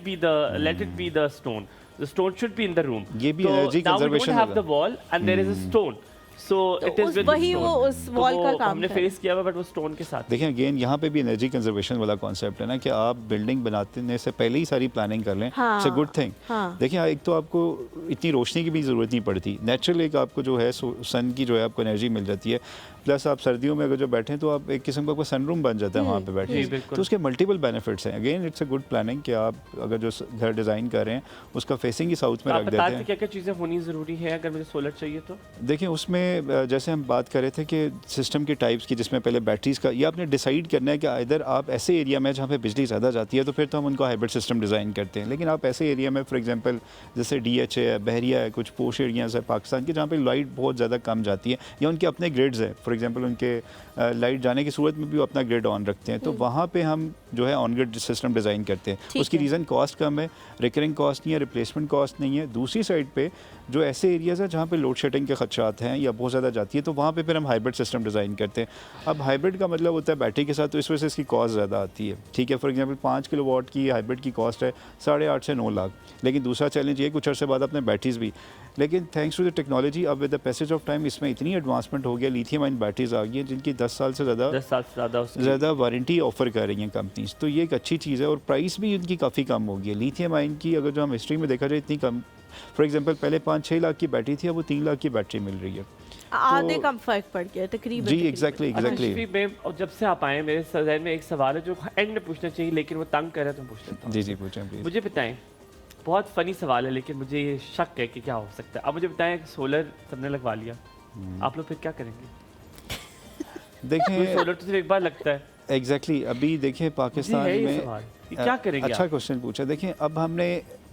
it be the stone, the stone should be in the room. ये भी energy conservation हैव होगा। The wall and there is a stone, so it is with वही वो उस वॉल का काम हमने कर फेस किया हुआ, बट वो स्टोन के साथ। देखिए अगेन यहाँ पे भी एनर्जी कंजर्वेशन वाला कॉन्सेप्ट है ना कि आप बिल्डिंग बनाने से पहले ही सारी प्लानिंग कर लें। हाँ, इट्स अ गुड थिंग। हाँ। देखिए एक तो आपको इतनी रोशनी की भी ज़रूरत नहीं पड़ती, नेचुरल एक आपको जो है सन की जो है आपको एनर्जी मिल जाती है। प्लस आप सर्दियों में अगर जो बैठें तो आप एक किस्म का आपका सनरूम बन जाता है वहाँ पे जी, बैठे, बिल्कुल। तो उसके मल्टीपल बेनिफिट्स हैं। Again it's a good planning कि आप अगर जो घर डिज़ाइन कर रहे हैं उसका फेसिंग ही साउथ में आप रख बता देते दें हैं। क्या क्या चीज़ें होनी ज़रूरी है अगर मुझे सोलर चाहिए तो? देखिए उसमें जैसे हम बात कर रहे थे कि सिस्टम के टाइप्स की, जिसमें पहले बैटरीज का, ये आपने डिसाइड करना है कि इधर आप ऐसे एरिया में जहाँ पे बिजली ज़्यादा जाती है तो फिर तो हम उनको हाइब्रिड सिस्टम डिज़ाइन करते हैं। लेकिन आप ऐसे एरिया में फॉर एग्जांपल जैसे DH है, बहरिया है, कुछ पोश एरियाज़ है पाकिस्तान के जहाँ पे लाइट बहुत ज़्यादा कम जाती है या उनके अपने ग्रिड्स हैं, फॉर एग्जांपल उनके लाइट जाने की सूरत में भी वो अपना ग्रिड ऑन रखते हैं, तो वहाँ पे हम जो है ऑन ग्रिड सिस्टम डिज़ाइन करते हैं। उसकी रीज़न कॉस्ट कम है, रिकरिंग कॉस्ट नहीं है, रिप्लेसमेंट कॉस्ट नहीं है। दूसरी साइड पे जो ऐसे एरियाज़ हैं जहाँ पे लोड शेडिंग के खदशात हैं या बहुत ज़्यादा जाती है तो वहाँ पे फिर हम हाइब्रिड सिस्टम डिज़ाइन करते हैं। अब हाइब्रिड का मतलब होता है बैटरी के साथ, तो इस वजह से इसकी कॉस्ट ज़्यादा आती है। ठीक है, फॉर एग्जांपल 5 किलोवाट की हाइब्रिड की कॉस्ट है 8.5 से 9 लाख। लेकिन दूसरा चैलेंज ये कुछ अर्से बाद अपने बैटरीज भी, लेकिन थैंक्स टू द टेक्नोलॉजी अब with the passage of time इसमें इतनी एडवांसमेंट हो गया, लिथियम आयन बैटरीज आ गई हैं जिनकी 10 साल से 10 साल से ज़्यादा वारंटी ऑफर कर रही हैं कंपनीज। तो ये एक अच्छी चीज़ है और प्राइस भी उनकी काफ़ी कम हो गई है। लिथियम आयन की अगर जो हम हिस्ट्री में देखा जाए इतनी कम, फॉर एग्जांपल पहले 5-6 लाख की बैटरी थी, अब वो 3 लाख की बैटरी मिल रही है। आधे कम फर्क पड़ गया तकरीबन। जी एग्जैक्टली अच्छा, शफीक, मैं और जब से आप आए मेरे जहन में एक सवाल है जो एंड में पूछना चाहिए लेकिन वो तंग कर रहा है तो पूछ लेता हूँ। जी पूछें प्लीज़। मुझे बताएं, बहुत फनी सवाल है लेकिन मुझे ये शक है कि क्या हो सकता है। अब मुझे बताएं सोलर सबने लगवा लिया, आप लोग फिर क्या करेंगे? देखें सोलर तो सिर्फ एक बार लगता है। एग्जैक्टली अभी देखें पाकिस्तान ये में सवाल, ये क्या करेंगे अच्छा आप? क्वेश्चन पूछा। देखें अब हमने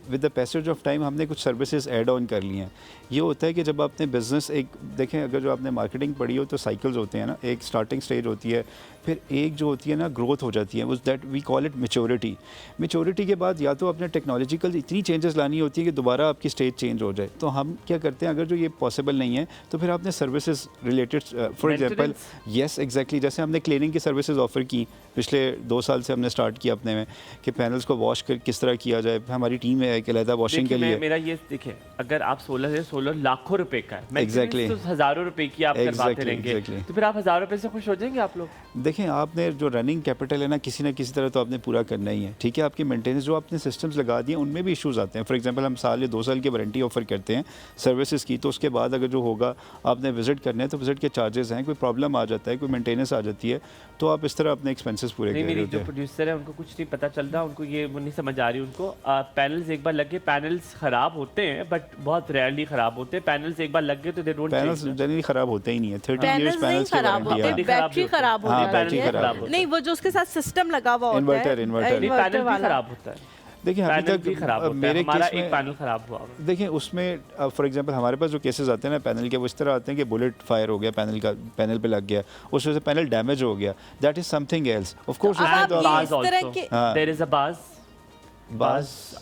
with the passage of time हमने कुछ सर्विसेज ऐड ऑन कर ली हैं। ये होता है कि जब आपने बिज़नेस एक देखें, अगर जो आपने मार्केटिंग पढ़ी हो तो साइकिल्स होते हैं ना, एक स्टार्टिंग स्टेज होती है, फिर एक जो होती है ना ग्रोथ हो जाती है, उस that we call it maturity. Maturity के बाद या तो आपने टेक्नोलॉजिकल इतनी चेंजेस लानी होती है कि दोबारा आपकी स्टेज चेंज हो जाए। तो हम क्या करते हैं, अगर जो ये पॉसिबल नहीं है तो फिर आपने services related, for example yes exactly, जैसे हमने क्लीनिंग की सर्विसेज ऑफर की पिछले 2 साल से हमने स्टार्ट किया अपने में कि पैनल्स को वॉश कर किस तरह किया जाए। हमारी टीम है एक अलहदा वॉशिंग के लिए। मेरा ये देखिए, अगर आप सोलर लाखों रुपए का है, Exactly. तो हज़ारों रुपए की आप करवाते Exactly, रहेंगे, exactly. तो फिर आप 1000 रुपए से खुश हो जाएंगे आप लोग? देखें आपने जो रनिंग कैपिटल है ना किसी तरह तो आपने पूरा करना ही है। ठीक है, आपकी मेंटेनेंस जो आपने सिस्टम्स लगा दिए उनमें भी इश्यूज आते हैं। फॉर एग्जांपल हम साल या 2 साल की वारंटी ऑफर करते हैं सर्विसेज की, तो उसके बाद अगर जो होगा आपने विजिट करना है तो विजिट के चार्जेस हैं, कोई प्रॉब्लम आ जाता है, कोई मेंटेनेंस आ जाती है, तो आप इस तरह अपने एक्सपेंसेस पूरे कर नहीं, रहे मेरी होते जो हैं। प्रोड्यूसर है उनको कुछ नहीं पता चल रहा, उनको ये वो नहीं समझ आ रही उनको। पैनल्स एक बार लगे, पैनल्स खराब होते हैं बट बहुत रेयरली खराब होते हैं। पैनल्स एक बार लग गए तो दे डोंट पैनल्स जनरली खराब होते ही नहीं है। 30 पैनल्स इयर्स नहीं पैनल्स की खराब वारंटी होते, है। बैटरी खराब हो हाँ, जाती बैटरी है। खराब होती है। नहीं, वो जो उसके साथ सिस्टम लगा हुआ होता है, इन्वर्टर नहीं, पैनल भी खराब होता है। देखिए अभी पैनल भी तक खराब होता है, मेरे हमारा केस एक में पैनल खराब हुआ। देखिए उसमें फॉर एग्जांपल हमारे पास जो केसेस आते हैं ना पैनल के, वो इस तरह आते हैं कि बुलेट फायर हो गया पैनल पे लग गया, उस वजह से पैनल डैमेज हो गया, that is something else of course. अब आप उसमें तो ये इस तरह के- हाँ। देयर इज अ बाज,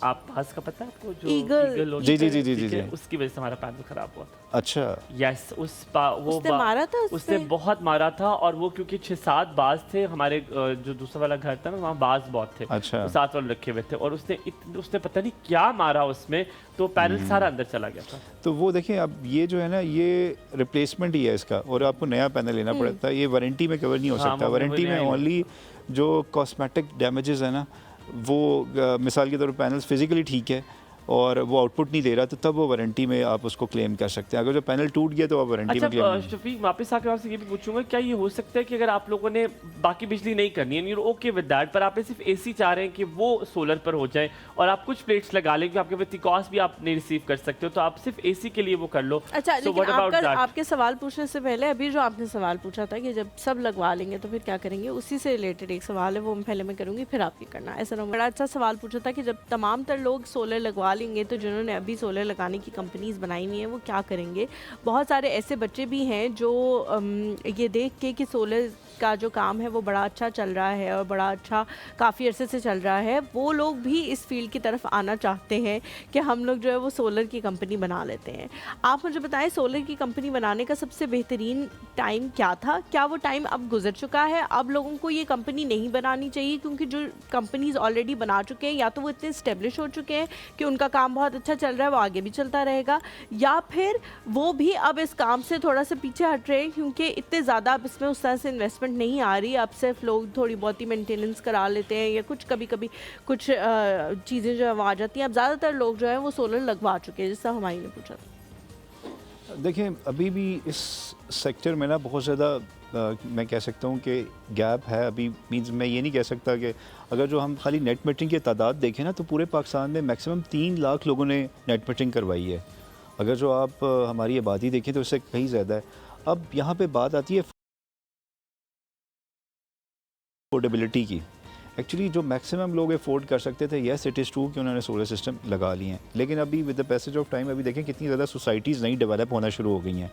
आप बाज का पता है आपको, जो Eagle। होती जी, है, जी, जी, जी, ठीक जी, है, जी। उसकी वजह से हमारा पैनल खराब हुआ था। अच्छा यस, उसने मारा था उस उसने पे? बहुत मारा था, और वो क्योंकि 6-7 बाज थे हमारे जो दूसरा वाला घर था ना, वहाँ बाज बहुत थे। अच्छा। वो 7 वाले रखे हुए थे और उसने पता नहीं क्या मारा उसमें, तो पैनल सारा अंदर चला गया था। तो वो देखिए अब ये जो है ना ये रिप्लेसमेंट ही है इसका, और आपको नया पैनल लेना पड़ता है, ये वारंटी में कवर नहीं हो हाँ, सकता। वो वारंटी में नया ही ओनली जो कॉस्मेटिक डैमेजेस है ना, वो मिसाल के तौर पर पैनल्स फिजिकली ठीक है, और वो आउटपुट नहीं दे रहा, तो तब वो वारंटी में आप उसको क्लेम कर सकते हैं। अगर जो पैनल टूट गया तो आप वारंटी में क्लेम अच्छा शफीक, वापस आकर आपसे ये भी पूछूंगा, क्या ये हो सकता है कि अगर आप लोगों ने बाकी बिजली नहीं करनी है, यू ओके विद दैट, पर आपने सिर्फ एसी चाह रहे हैं कि वो सोलर पर हो जाए और आप कुछ प्लेट्स लगा लें, क्योंकि आपके विद कॉस्ट भी आप नहीं रिसीव कर सकते हो, तो आप सिर्फ एसी के लिए वो कर लो। अच्छा, So लेकिन what about that? आपके सवाल पूछने से पहले अभी जो आपने सवाल पूछा था कि जब सब लगवा लेंगे तो फिर क्या करेंगे, उसी से रिलेटेड एक सवाल है, वो पहले मैं करूँगी फिर आप ये करना। ऐसा ना बड़ा अच्छा सवाल पूछा था कि जब तमाम तर लोग सोलर लगवा लेंगे तो जिन्होंने अभी सोलर लगाने की कंपनीज बनाई हुई हैं वो क्या करेंगे। बहुत सारे ऐसे बच्चे भी हैं जो ये देख के कि सोलर का जो काम है वो बड़ा अच्छा चल रहा है और बड़ा अच्छा काफ़ी अरसे से चल रहा है, वो लोग भी इस फील्ड की तरफ आना चाहते हैं कि हम लोग जो है वो सोलर की कंपनी बना लेते हैं। आप मुझे बताएं, सोलर की कंपनी बनाने का सबसे बेहतरीन टाइम क्या था? क्या वो टाइम अब गुजर चुका है? अब लोगों को ये कंपनी नहीं बनानी चाहिए क्योंकि जो कंपनीज ऑलरेडी बना चुके हैं या तो वो इतने इस्टेब्लिश हो चुके हैं कि उनका काम बहुत अच्छा चल रहा है, वो आगे भी चलता रहेगा, या फिर वो भी अब इस काम से थोड़ा सा पीछे हट रहे हैं क्योंकि इतने ज़्यादा अब इसमें उस तरह से इन्वेस्टमेंट नहीं आ रही, अब सिर्फ लोग थोड़ी बहुत ही मेंटेनेंस करा लेते हैं या कुछ कभी कभी कुछ चीज़ें जो है वो आ जाती हैं। अब ज़्यादातर लोग जो है वो सोलर लगवा चुके हैं, जैसा हमारी ने पूछा था। देखिए, अभी भी इस सेक्टर में ना बहुत ज़्यादा मैं कह सकता हूँ कि गैप है अभी। मींस मैं ये नहीं कह सकता कि अगर जो हम खाली नेट मीटरिंग की तादाद देखें ना तो पूरे पाकिस्तान में मैक्सिमम 3 लाख लोगों ने नेट मीटरिंग करवाई है। अगर जो आप हमारी आबादी देखें तो इससे कहीं ज़्यादा है। अब यहाँ पे बात आती है अफोर्डेबिलिटी की। एक्चुअली जो मैक्सिमम लोग अफोर्ड कर सकते थे, येस इट इज़ ट्रू कि उन्होंने सोलर सिस्टम लगा लिए हैं, लेकिन अभी with the passage of time अभी देखें कितनी ज़्यादा सोसाइटीज़ नई डेवलप होना शुरू हो गई हैं।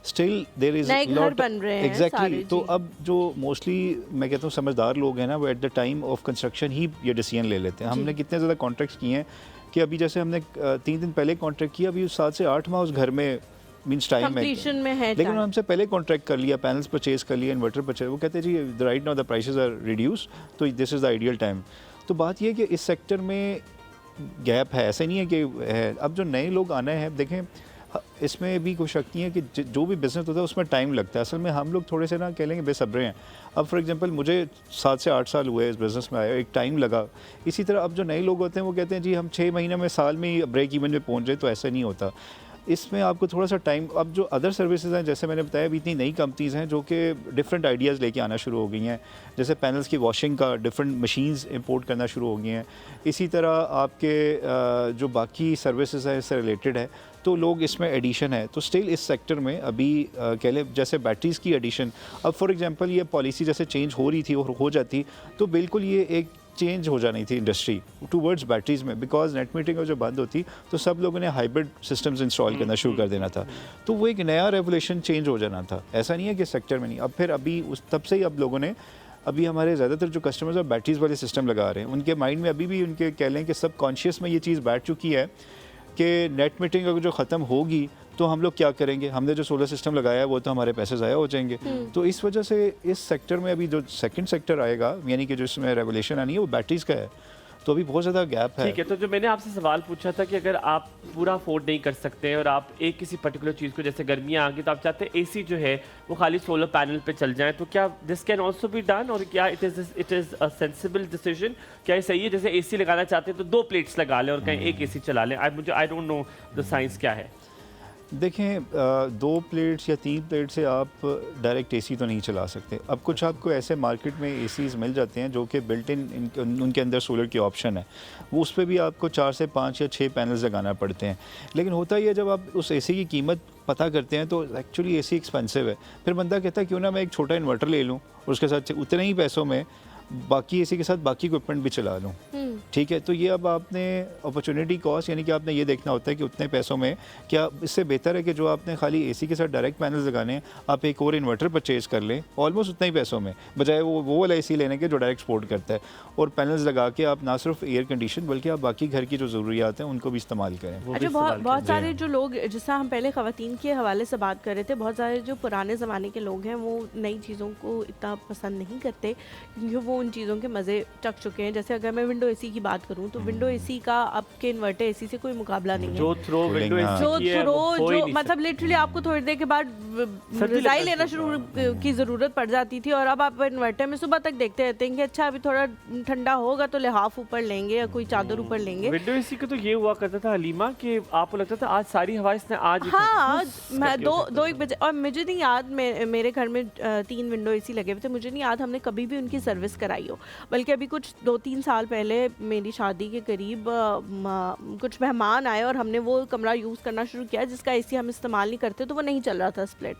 स्टिल देयर इज़ घर बन रहे हैं एग्जैक्टली। तो जी। अब जो मोस्टली मैं कहता हूँ समझदार लोग हैं ना, वो at the time of construction ही ये डिसीजन ले लेते हैं। हमने कितने ज़्यादा कॉन्ट्रैक्ट्स किए हैं कि अभी जैसे हमने 3 दिन पहले कॉन्ट्रैक्ट किया, अभी 7 से 8 माह उस घर में मीन्स टाइम कंप्लीशन में है, लेकिन हमसे पहले कॉन्ट्रैक्ट कर लिया, पैनल्स परचेज कर लिया, इन्वर्टर परचेज, वो कहते हैं जी right now the prices are reduce, तो this is the ideal time. तो बात ये है कि इस सेक्टर में गैप है, ऐसा नहीं है कि है। अब जो नए लोग आने हैं, देखें इसमें भी कोई शक नहीं है कि जो भी बिज़नेस होता है उसमें टाइम लगता है। असल में हम लोग थोड़े से ना कह लेंगे बेसब्रे हैं। अब फॉर एग्जांपल मुझे 7 से 8 साल हुए इस बिज़नेस में आया, एक टाइम लगा। इसी तरह अब जो नए लोग होते हैं वो कहते हैं जी हम 6 महीने में, साल में ही ब्रेक इवन में पहुँच जाए, तो ऐसा नहीं होता। इसमें आपको थोड़ा सा टाइम। अब जो अदर सर्विसेज हैं, जैसे मैंने बताया, अभी इतनी नई कंपनीज़ हैं जो कि डिफरेंट आइडियाज़ लेके आना शुरू हो गई हैं। जैसे पैनल्स की वॉशिंग का डिफरेंट मशीन्स इंपोर्ट करना शुरू हो गई हैं। इसी तरह आपके जो बाकी सर्विसेज हैं इससे रिलेटेड है, तो लोग इसमें एडिशन है। तो स्टिल इस सेक्टर में अभी कह लें जैसे बैटरीज़ की एडिशन, अब फॉर एग्जांपल ये पॉलिसी जैसे चेंज हो रही थी और हो जाती, तो बिल्कुल ये एक चेंज हो जानी थी इंडस्ट्री टूवर्ड्स बैटरीज़ में, बिकॉज नेट मीटरिंग जो बंद होती तो सब लोगों ने हाइब्रिड सिस्टम्स इंस्टॉल करना शुरू कर देना था, तो वो एक नया रेवोल्यूशन चेंज हो जाना था। ऐसा नहीं है कि सेक्टर में नहीं। अब फिर अभी उस तब से ही अब लोगों ने, अभी हमारे ज़्यादातर जो कस्टमर्स हैं बैटरीज़ वाले सिस्टम लगा रहे हैं, उनके माइंड में अभी भी उनके कह लें कि सब कॉन्शियस में ये चीज़ बैठ चुकी है कि नेट मीटरिंग अगर जो ख़त्म होगी तो हम लोग क्या करेंगे, हमने जो सोलर सिस्टम लगाया है वो तो हमारे पैसे ज़ाया हो जाएंगे। तो इस वजह से इस सेक्टर में अभी जो सेकंड सेक्टर आएगा, यानी कि जो इसमें रेवोल्यूशन आनी है, वो बैटरीज़ का है। तो अभी बहुत ज़्यादा गैप है। ठीक है, तो जो मैंने आपसे सवाल पूछा था कि अगर आप पूरा अफोर्ड नहीं कर सकते और आप एक किसी पर्टिकुलर चीज़ को, जैसे गर्मियाँ आ गई तो आप चाहते हैं एसी जो है वो खाली सोलर पैनल पे चल जाए, तो क्या this can also be done, और क्या it is a sensible decision? क्या ये सही है जैसे एसी लगाना चाहते हैं तो 2 प्लेट्स लगा लें और कहीं एक एसी चला लें? आई डोंट नो द साइंस क्या है। देखें 2 प्लेट्स या 3 प्लेट से आप डायरेक्ट एसी तो नहीं चला सकते। अब कुछ आपको ऐसे मार्केट में एसीज़ मिल जाते हैं जो कि बिल्ट इन उनके अंदर सोलर की ऑप्शन है, वो उस पर भी आपको 4 से 5 या 6 पैनल्स लगाना पड़ते हैं। लेकिन होता ही है जब आप उस एसी की कीमत पता करते हैं तो एक्चुअली एसी एक्सपेंसिव है। फिर बंदा कहता है क्यों ना मैं एक छोटा इन्वर्टर ले लूँ और उसके साथ उतने ही पैसों में बाकी एसी के साथ बाकी इक्विपमेंट भी चला लूँ। ठीक है, तो ये अब आपने अपॉर्चुनिटी कॉस्ट, यानी कि आपने ये देखना होता है कि उतने पैसों में क्या इससे बेहतर है कि जो आपने खाली एसी के साथ डायरेक्ट पैनल्स लगाने हैं, आप एक और इन्वर्टर परचेज कर लें ऑलमोस्ट उतने ही पैसों में, बजाय वो वाला एसी लेने के जो डायरेक्ट सपोर्ट करता है, और पैनल्स लगा के आप ना सिर्फ एयर कंडीशन बल्कि आप बाकी घर की जो ज़रूरियात हैं उनको भी इस्तेमाल करें। अच्छा, बहुत सारे जो लोग, जैसा हम पहले ख़वातीन के हवाले से बात कर रहे थे, बहुत सारे जो पुराने ज़माने के लोग हैं वो नई चीज़ों को इतना पसंद नहीं करते क्योंकि वो उन चीज़ों के मज़े चख चुके हैं। जैसे अगर मैं विंडो एसी की बात करूँ तो विंडो एसी का आपके इन्वर्टर एसी से कोई मुकाबला नहीं है। जो थ्रो Cooling, विंडो हाँ। जो एसी है थ्रो वो हो ही जो नहीं मतलब लिटरली आपको थोड़ी देर के बाद सर्दी रजाई लगना लेना शुरू शुरू की ज़रूरत पड़ जाती थी, और अब आप इन्वर्टर में सुबह तक देखते रहते हैं कि अच्छा अभी थोड़ा ठंडा होगा तो लिहाफ ऊपर लेंगे या कोई चादर ऊपर लेंगे। विंडो एसी का तो ये हुआ करता था हलीमा कि आपको लगता था आज सारी हवा इसने आज ही हाँ, घुस मैं करके दो उठा दो था। एक बजे, और मुझे नहीं याद मेरे घर में 3 विंडो एसी लगे हुए थे, मुझे नहीं याद हमने कभी भी उनकी सर्विस कराई हो। बल्कि अभी कुछ 2-3 साल पहले मेरी शादी के करीब कुछ मेहमान आए और हमने वो कमरा यूज़ करना शुरू किया जिसका एसी हम इस्तेमाल नहीं करते, तो वो नहीं चल रहा था स्प्लिट।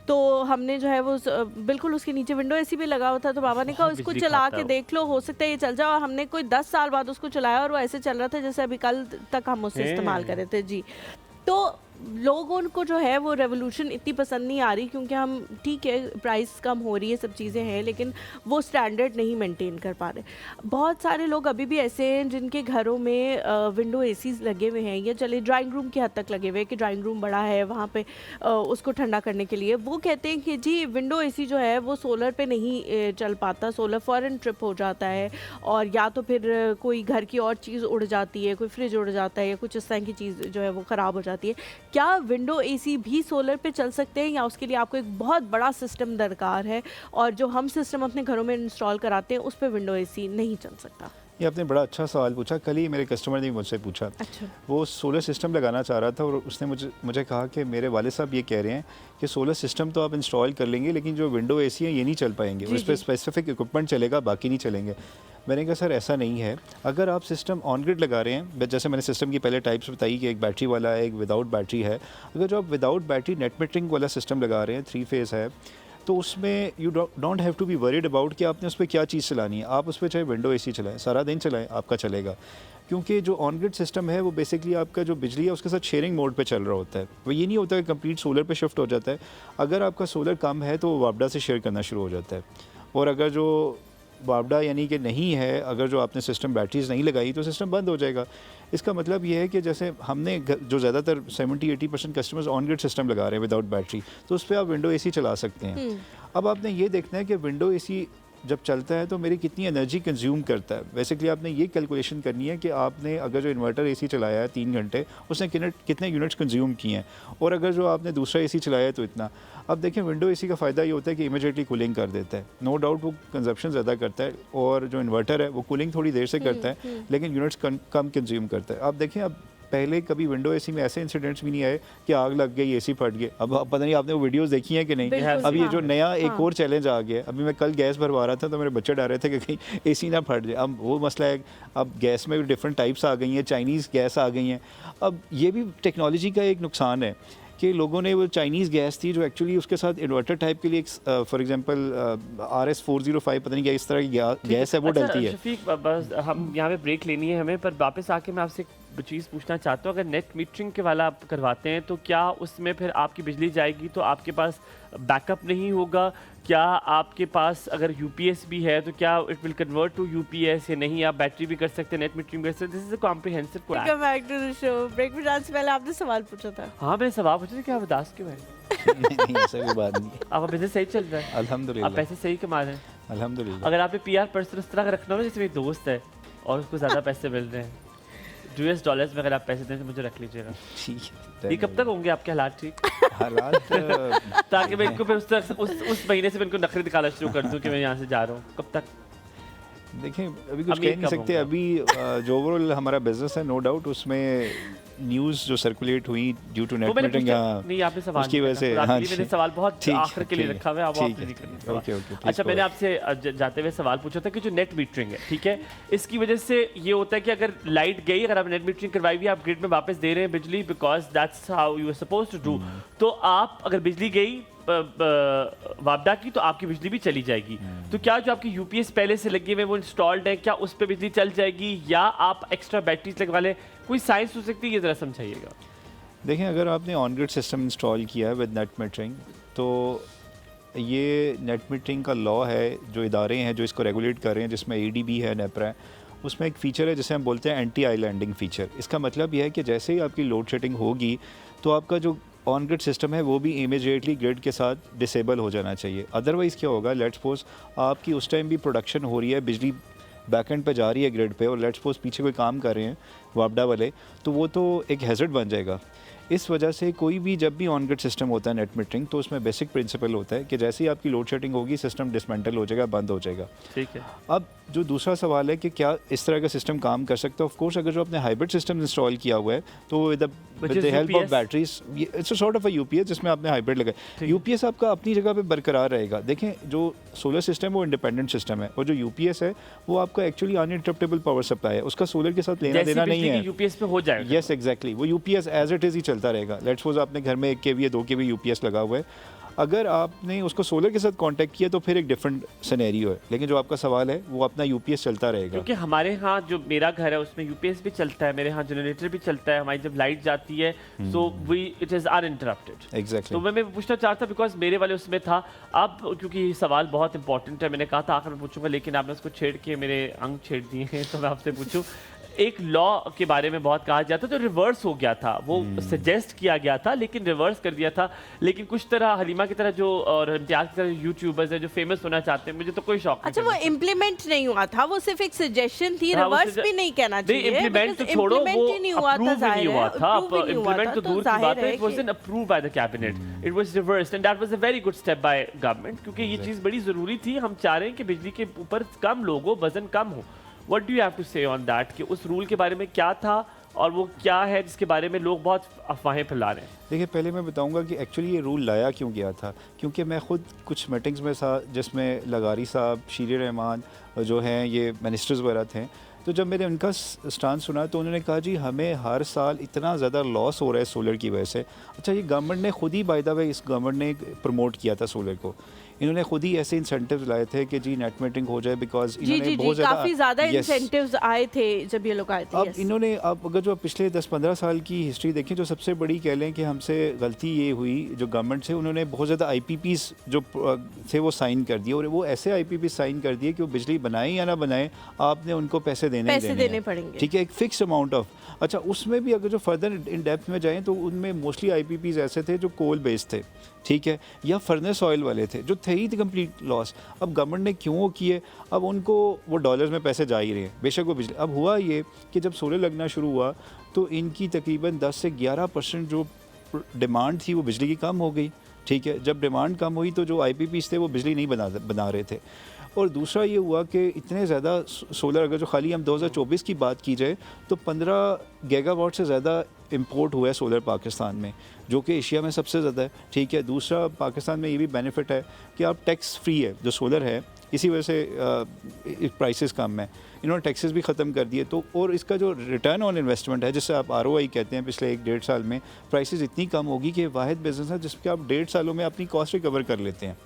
तो हमने जो है वो बिल्कुल उसके नीचे विंडो एसी भी लगा हुआ था, तो बाबा ने कहा बहुत इसको बिजली चला खाता के है वो। देख लो, हो सकता है ये चल जाए। और हमने कोई 10 साल बाद उसको चलाया और वो ऐसे चल रहा था जैसे अभी कल तक हम उसे इस्तेमाल कर रहे थे जी। तो लोगों को जो है वो रेवोल्यूशन इतनी पसंद नहीं आ रही, क्योंकि हम ठीक है प्राइस कम हो रही है, सब चीज़ें हैं, लेकिन वो स्टैंडर्ड नहीं मेंटेन कर पा रहे। बहुत सारे लोग अभी भी ऐसे हैं जिनके घरों में विंडो एसीज लगे हुए हैं, या चले ड्राइंग रूम की हद तक लगे हुए हैं कि ड्राइंग रूम बड़ा है वहाँ पे उसको ठंडा करने के लिए वो कहते हैं कि जी विंडो एसी जो है वो सोलर पे नहीं चल पाता, सोलर फ़ौरन ट्रिप हो जाता है, और या तो फिर कोई घर की और चीज़ उड़ जाती है, कोई फ्रिज उड़ जाता है, या कुछ इस तरह की चीज़ जो है वो ख़राब हो जाती है। क्या विंडो एसी भी सोलर पे चल सकते हैं, या उसके लिए आपको एक बहुत बड़ा सिस्टम दरकार है, और जो हम सिस्टम अपने घरों में इंस्टॉल कराते हैं उस पर विंडो एसी नहीं चल सकता? ये आपने बड़ा अच्छा सवाल पूछा। कल ही मेरे कस्टमर ने मुझसे पूछा। अच्छा। वो सोलर सिस्टम लगाना चाह रहा था और उसने मुझे कहा कि मेरे वाले साहब ये कह रहे हैं कि सोलर सिस्टम तो आप इंस्टॉल कर लेंगे, लेकिन जो विंडो एसी है ये नहीं चल पाएंगे, जी, उस पर जी। स्पेसिफिक इक्विपमेंट चलेगा, बाकी नहीं चलेंगे। मैंने कहा सर ऐसा नहीं है। अगर आप सिस्टम ऑन ग्रिड लगा रहे हैं, जैसे मैंने सिस्टम की पहले टाइप्स बताई कि एक बैटरी वाला है, एक विदाउट बैटरी है। अगर जो आप विदाउट बैटरी नेट मीटरिंग वाला सिस्टम लगा रहे हैं, 3 फेज़ है, तो उसमें you don't have to be worried about कि आपने उस पर क्या चीज़ चलानी है। आप उस पर चाहे विंडो एसी चलाएं, सारा दिन चलाएं, आपका चलेगा। क्योंकि जो ऑन ग्रिड सिस्टम है वो बेसिकली आपका जो बिजली है उसके साथ शेयरिंग मोड पे चल रहा होता है। वो ये नहीं होता कि कंप्लीट सोलर पे शिफ्ट हो जाता है। अगर आपका सोलर कम है तो वो वापडा से शेयर करना शुरू हो जाता है, और अगर जो वापडा यानी कि नहीं है, अगर जो आपने सिस्टम बैटरीज नहीं लगाई तो सिस्टम बंद हो जाएगा। इसका मतलब ये है कि जैसे हमने जो ज़्यादातर 70-80% कस्टमर्स ऑन ग्रिड सिस्टम लगा रहे हैं विदाउट बैटरी, तो उस पर आप विंडो एसी चला सकते हैं। अब आपने ये देखना है कि विंडो एसी जब चलता है तो मेरी कितनी एनर्जी कंज्यूम करता है। बेसिकली आपने ये कैलकुलेशन करनी है कि आपने अगर जो इन्वर्टर एसी चलाया है 3 घंटे, उसने कितने यूनिट्स कंज्यूम किए हैं, और अगर जो आपने दूसरा एसी चलाया है तो इतना। अब देखें विंडो एसी का फ़ायदा ये होता है कि इमीडिएटली कूलिंग कर देता है। नो डाउट वो कंजप्शन ज़्यादा करता है, और जो इन्वर्टर है वो कूलिंग थोड़ी देर से करता है, लेकिन यूनिट्स कम कंज्यूम करता है। आप देखें अब पहले कभी विंडो एसी में ऐसे इंसिडेंट्स भी नहीं आए कि आग लग गई, एसी फट गए। अब पता नहीं आपने वो वीडियोस देखी हैं कि नहीं। बिल्कुल, अब ये हाँ, जो नया एक हाँ। और चैलेंज आ गया। अभी मैं कल गैस भरवा रहा था तो मेरे बच्चे डर रहे थे कि कहीं एसी ना फट जाए। अब वो मसला है, अब गैस में भी डिफरेंट टाइप्स आ गई हैं, चाइनीज़ गैस आ गई हैं। अब ये भी टेक्नोलॉजी का एक नुकसान है कि लोगों ने वो चाइनीज़ गैस थी जो एक्चुअली उसके साथ इन्वर्टर टाइप के लिए फॉर एग्जांपल RS405 पता नहीं क्या इस तरह की गैस है वो अच्छा, डलती है। शफीक बस हम यहाँ पे ब्रेक लेनी है हमें, पर वापस आके मैं आपसे एक चीज़ पूछना चाहता हूँ। अगर नेट मीटरिंग के वाला आप करवाते हैं तो क्या उसमें फिर आपकी बिजली जाएगी तो आपके पास बैकअप नहीं होगा? क्या आपके पास अगर यूपीएस भी है तो क्या it will convert to UPS या नहीं? आप बैटरी भी कर सकते हैं, नेट मीटरिंग कर सकते हैं। This is a comprehensive question. Welcome back to the show. Break में जाने से पहले आपने सवाल पूछा था। हाँ मैंने सवाल पूछा था कि आप उदास क्यों हैं? नहीं ऐसा कोई बात नहीं। आपका बिजनेस सही चल रहा है? आप अल्हम्दुलिल्लाह पैसे सही कमा रहे हैं? अल्हम्दुलिल्लाह। अगर आपने पीआर पर्सन इस तरह का रखना हो जैसे मेरी दोस्त है और उसको ज़्यादा पैसे मिल रहे हैं US डॉलर्स में, अगर आप पैसे दें तो मुझे रख लीजिएगा। ठीक है। ये कब तक होंगे आपके हालात ठीक? हालात ताकि मैं इनको फिर उस महीने से मैं इनको नखरे दिखाना शुरू कर दूं कि मैं यहाँ से जा रहा हूँ। कब तक? देखें अभी कुछ अमीर कह नहीं कब सकते। होंगे? अभी जो ओवरऑल हमारा बिजनेस है, नो डाउट उसमें न्यूज़ जो सर्कुलेट हुई ड्यू टू वो नेट मैंने मीटिंग, पूछा नहीं, आपने सवाल उसकी नहीं वजह से करना। हाँ आपके लिए मैंने जी। सवाल बहुत ठीक है, आखिर के लिए ठीक है, रखा हुआ है, अब ठीक आप है। नहीं करना सवाल। ओके, ओके, अच्छा, please मैंने go आपसे जाते हुए सवाल पूछा था कि जो नेट मीटरिंग है, ठीक है, इसकी वजह से ये होता है कि अगर लाइट गई, अगर आप नेट मीटरिंग करवाई हुई, आप ग्रिड में वापस दे रहे हैं बिजली, because that's how you are suppose to do, तो आप अगर बिजली गई वापडा की तो आपकी बिजली भी चली जाएगी। तो क्या जो आपकी यूपीएस पहले से लगे हुए वो इंस्टॉल्ड है, क्या उस पर बिजली चल जाएगी या आप एक्स्ट्रा बैटरीज लगवा लें? कोई साइंस हो सकती है, ये ज़रा समझाइएगा। देखें अगर आपने ऑन ग्रिड सिस्टम इंस्टॉल किया है विद नेट मीटरिंग, तो ये नेट मीटरिंग का लॉ है, जो इदारे हैं जो इसको रेगुलेट कर रहे हैं, जिसमें ADB है, नेपरा है, उसमें एक फ़ीचर है जिसे हम बोलते हैं एंटी आइलैंडिंग फ़ीचर। इसका मतलब यह है कि जैसे ही आपकी लोड शेडिंग होगी तो आपका जो ऑन ग्रिड सिस्टम है वो भी इमीडिएटली ग्रिड के साथ डिसेबल हो जाना चाहिए। अदरवाइज़ क्या होगा, लेट्स सपोज आपकी उस टाइम भी प्रोडक्शन हो रही है, बिजली बैक एंड पे जा रही है ग्रिड पे और लेट्स सपोज पीछे कोई काम कर रहे हैं वापडा वाले, तो वो तो एक हैजर्ड बन जाएगा। इस वजह से कोई भी जब भी ऑन ग्रिड सिस्टम होता है नेट मीटरिंग, तो उसमें बेसिक प्रिंसिपल होता है कि जैसे ही आपकी लोड शेडिंग होगी सिस्टम डिसमेंटल हो जाएगा, बंद हो जाएगा। ठीक है। अब जो दूसरा सवाल है कि क्या इस तरह का सिस्टम काम कर सकता है, ऑफ कोर्स अगर जो आपने हाइब्रिड सिस्टम इंस्टॉल किया हुआ है तो with the help of batteries, it's a sort of a UPS जिसमें आपने हाइब्रिड लगाया। यूपीएस आपका अपनी जगह पे बरकरार रहेगा। देखें जो सोलर सिस्टम है वो इंडिपेंडेंट सिस्टम है और जो यूपीएस है वो आपका एक्चुअली अनइंटरप्टेबल पावर सप्लाई है, उसका सोलर के साथ लेना देना नहीं है। यूपीएस पे हो जाएगा। यस एग्जैक्टली, वो यूपीएस एज इट इज़ ही चलता रहेगा। लेट्स सपोज आपने घर में 1 kV 2 kV यूपीएस लगा हुआ है, अगर आपने उसको सोलर के साथ कांटेक्ट किया तो फिर एक डिफरेंट सिनेरियो है, लेकिन जो आपका सवाल है वो अपना यूपीएस चलता रहेगा। क्योंकि हमारे यहाँ जो मेरा घर है उसमें यूपीएस भी चलता है, मेरे यहाँ जनरेटर भी चलता है, हमारी जब लाइट जाती है so we it is uninterrupted. Exactly. तो मैं पूछना चाहता बिकॉज मेरे वाले उसमें था। अब क्योंकि ये सवाल बहुत इंपॉर्टेंट है, मैंने कहा था आखिर में पूछूंगा लेकिन आपने उसको छेड़ के मेरे अंग छेड़ दिए हैं, तो मैं आपसे पूछूं एक लॉ के बारे में बहुत कहा जाता है, तो रिवर्स हो गया था, वो सजेस्ट किया गया था लेकिन रिवर्स कर दिया था। लेकिन कुछ तरह हलीमा की तरह जो और इम्तियाज की तरह यूट्यूबर्स है जो फेमस होना चाहते हैं, मुझे तो कोई शौक अच्छा, वो इम्प्लीमेंट नहीं हुआ था, वो सिर्फ एक सजेशन थी, रिवर्स भी नहीं कहना चाहिए। इम्प्लीमेंट तो छोड़ो, वो अप्रूव नहीं हुआ था। इम्प्लीमेंट तो दूर की बात है, it wasn't approved by the cabinet, it was reversed and that was a very good step by government, क्योंकि ये चीज़ बड़ी ज़रूरी थी। हम चाह रहे हैं कि बिजली के ऊपर कम लोग हो, वजन कम हो। What do you have to say on that कि उस रूल के बारे में क्या था और वो क्या है जिसके बारे में लोग बहुत अफवाहें फैला रहे हैं? देखिए पहले मैं बताऊंगा कि एक्चुअली ये रूल लाया क्यों गया था, क्योंकि मैं ख़ुद कुछ मीटिंग्स में था जिसमें लगारी साहब, शीर रहमान जो हैं ये मिनिस्टर्स वगैरह थे, तो जब मैंने उनका स्टांस सुना तो उन्होंने कहा जी हमें हर साल इतना ज़्यादा लॉस हो रहा है सोलर की वजह से। अच्छा, ये गवर्नमेंट ने खुद ही बाय द वे इस गवर्नमेंट ने प्रमोट किया था सोलर को, इन्होंने खुद ही ऐसे इंसेंटिव्स लाए थे कि जी नेट मीटरिंग हो जाए, बिकॉज इन्होंने बहुत काफ़ी ज़्यादा इंसेंटिव्स आए थे जब ये लोग आए थे। अब इन्होंने अब अगर जो पिछले 10-15 साल की हिस्ट्री देखें, जो सबसे बड़ी कह लें कि हमसे गलती ये हुई जो गवर्नमेंट से, उन्होंने बहुत ज़्यादा IPPs जो थे वो साइन कर दिए, और वो ऐसे IPPs साइन कर दिए कि वो बिजली बनाए या ना बनाए आपने उनको पैसे देने पड़ेंगे। ठीक है, एक फिक्स अमाउंट ऑफ। अच्छा, उसमें भी अगर जो फर्दर इन डेप्थ में जाएँ तो उनमें मोस्टली IPPs ऐसे थे जो कोल बेस्ड थे, ठीक है, या फर्नेस ऑयल वाले थे, जो थे ही कंप्लीट लॉस। अब गवर्नमेंट ने क्यों वो किए, अब उनको वो डॉलर्स में पैसे जा ही रहे हैं, बेशक वो बिजली। अब हुआ ये कि जब सोलर लगना शुरू हुआ तो इनकी तकरीबन 10 से 11% जो डिमांड थी वो बिजली की कम हो गई, ठीक है। जब डिमांड कम हुई तो जो IPPs थे वो बिजली नहीं बना रहे थे। और दूसरा ये हुआ कि इतने ज़्यादा सोलर, अगर जो खाली हम 2024 की बात की जाए तो 15 गीगावाट से ज़्यादा इंपोर्ट हुआ है सोलर पाकिस्तान में, जो कि एशिया में सबसे ज़्यादा है, ठीक है। दूसरा, पाकिस्तान में ये भी बेनिफिट है कि आप टैक्स फ्री है जो सोलर है, इसी वजह से प्राइसेस कम है, इन्होंने टैक्सेस भी ख़त्म कर दिए। तो और इसका जो रिटर्न ऑन इन्वेस्टमेंट है, जिससे आप ROI कहते हैं, पिछले 1-1.5 साल में प्राइसेस इतनी कम होगी कि वाहिद बिजनेस है जिसके आप 1.5 सालों में अपनी कॉस्ट रिकवर कर लेते हैं।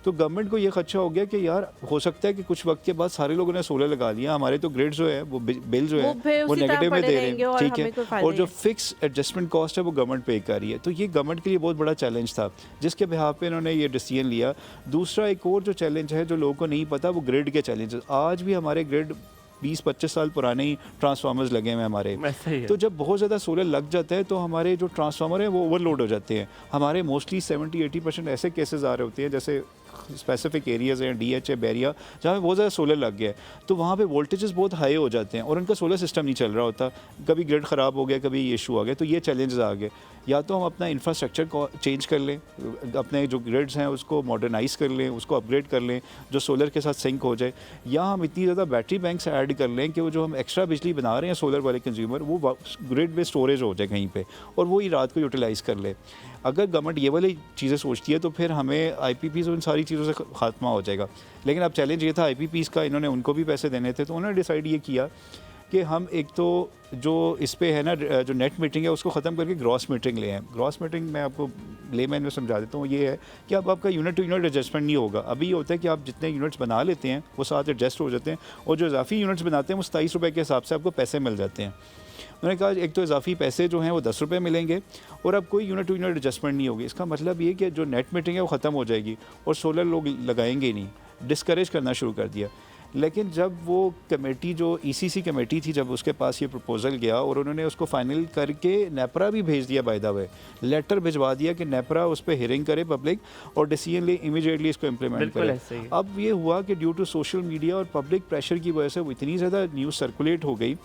तो गवर्नमेंट को ये खदशा हो गया कि यार हो सकता है कि कुछ वक्त के बाद सारे लोगों ने सोलर लगा लिया, हमारे तो ग्रिड जो है वो बिल जो है वो नेगेटिव में दे रहे हैं, ठीक है, और जो फिक्स एडजस्टमेंट कॉस्ट है वो गवर्नमेंट पे कर रही है। तो ये गवर्नमेंट के लिए बहुत बड़ा चैलेंज था जिसके बिहाफ पे इन्होंने ये डिसीजन लिया। दूसरा एक और जो चैलेंज है जो लोगों को नहीं पता, वो ग्रिड के चैलेंजेस। आज भी हमारे ग्रिड 20-25 साल पुराने ही ट्रांसफार्मर्स लगे हुए हैं हमारे, तो जब बहुत ज़्यादा सोलर लग जाता है तो हमारे जो ट्रांसफार्मर हैं वो ओवरलोड हो जाते हैं। हमारे मोस्टली 70-80% ऐसे केसेस आ रहे होते हैं जैसे स्पेसिफिक एरियाज़ हैं, DH है, बैरिया, जहाँ पे बहुत ज़्यादा सोलर लग गया है, तो वहाँ पे वोल्टेजेस बहुत हाई हो जाते हैं और उनका सोलर सिस्टम नहीं चल रहा होता, कभी ग्रिड ख़राब हो गया, कभी ये इशू आ गया। तो ये चैलेंजेस आ गए। या तो हम अपना इंफ्रास्ट्रक्चर को चेंज कर लें, अपने जो ग्रिड्स हैं उसको मॉडर्नाइज़ कर लें, उसको अपग्रेड कर लें जो सोलर के साथ सिंक हो जाए, या हम इतनी ज़्यादा बैटरी बैंक्स ऐड कर लें कि वो जो हम एक्स्ट्रा बिजली बना रहे हैं सोलर वाले कंज्यूमर, वो ग्रिड में स्टोरेज हो जाए कहीं पे और वो ही रात को यूटिलाइज़ कर ले। अगर गवर्नमेंट ये वाली चीज़ें सोचती है तो फिर हमें IPPs और इन सारी चीज़ों से खात्मा हो जाएगा। लेकिन अब चैलेंज ये था IPPs का, इन्होंने उनको भी पैसे देने थे, तो उन्होंने डिसाइड ये किया कि हम एक तो जो इस पे है ना जो नेट मीटरिंग है उसको ख़त्म करके ग्रॉस मीटरिंग ले आए। ग्रॉस मीटरिंग मैं आपको लेमैन में समझा देता हूँ। ये है कि अब आपका यूनिट टू यूनिट एडजस्टमेंट नहीं होगा। अभी ये होता है कि आप जितने यूनिट्स बना लेते हैं वो साथ एडजस्ट हो जाते हैं, और जो इजाफी यूनिट्स बनाते हैं वो 27 रुपये के हिसाब से आपको पैसे मिल जाते हैं। उन्होंने कहा एक तो इजाफी पैसे जो हैं वो 10 रुपये मिलेंगे और अब कोई यूनिट टू यूनिट एडजस्टमेंट नहीं होगी। इसका मतलब ये कि जो नेट मीटरिंग है वो ख़त्म हो जाएगी और सोलर लोग लगाएंगे ही नहीं, डिस्करेज करना शुरू कर दिया। लेकिन जब वो कमेटी जो ECC कमेटी थी, जब उसके पास ये प्रपोज़ल गया और उन्होंने उसको फाइनल करके नेपरा भी भेज दिया, बाय द वे लेटर भिजवा दिया कि नेपरा उस पर हियरिंग करे पब्लिक और डिसीजन ले, इमीडिएटली इसको इम्प्लीमेंट बिल्कुल करे। ऐसे ही है। अब ये हुआ कि ड्यू टू सोशल मीडिया और पब्लिक प्रेशर की वजह से वो इतनी ज़्यादा न्यूज़ सर्कुलेट हो गई,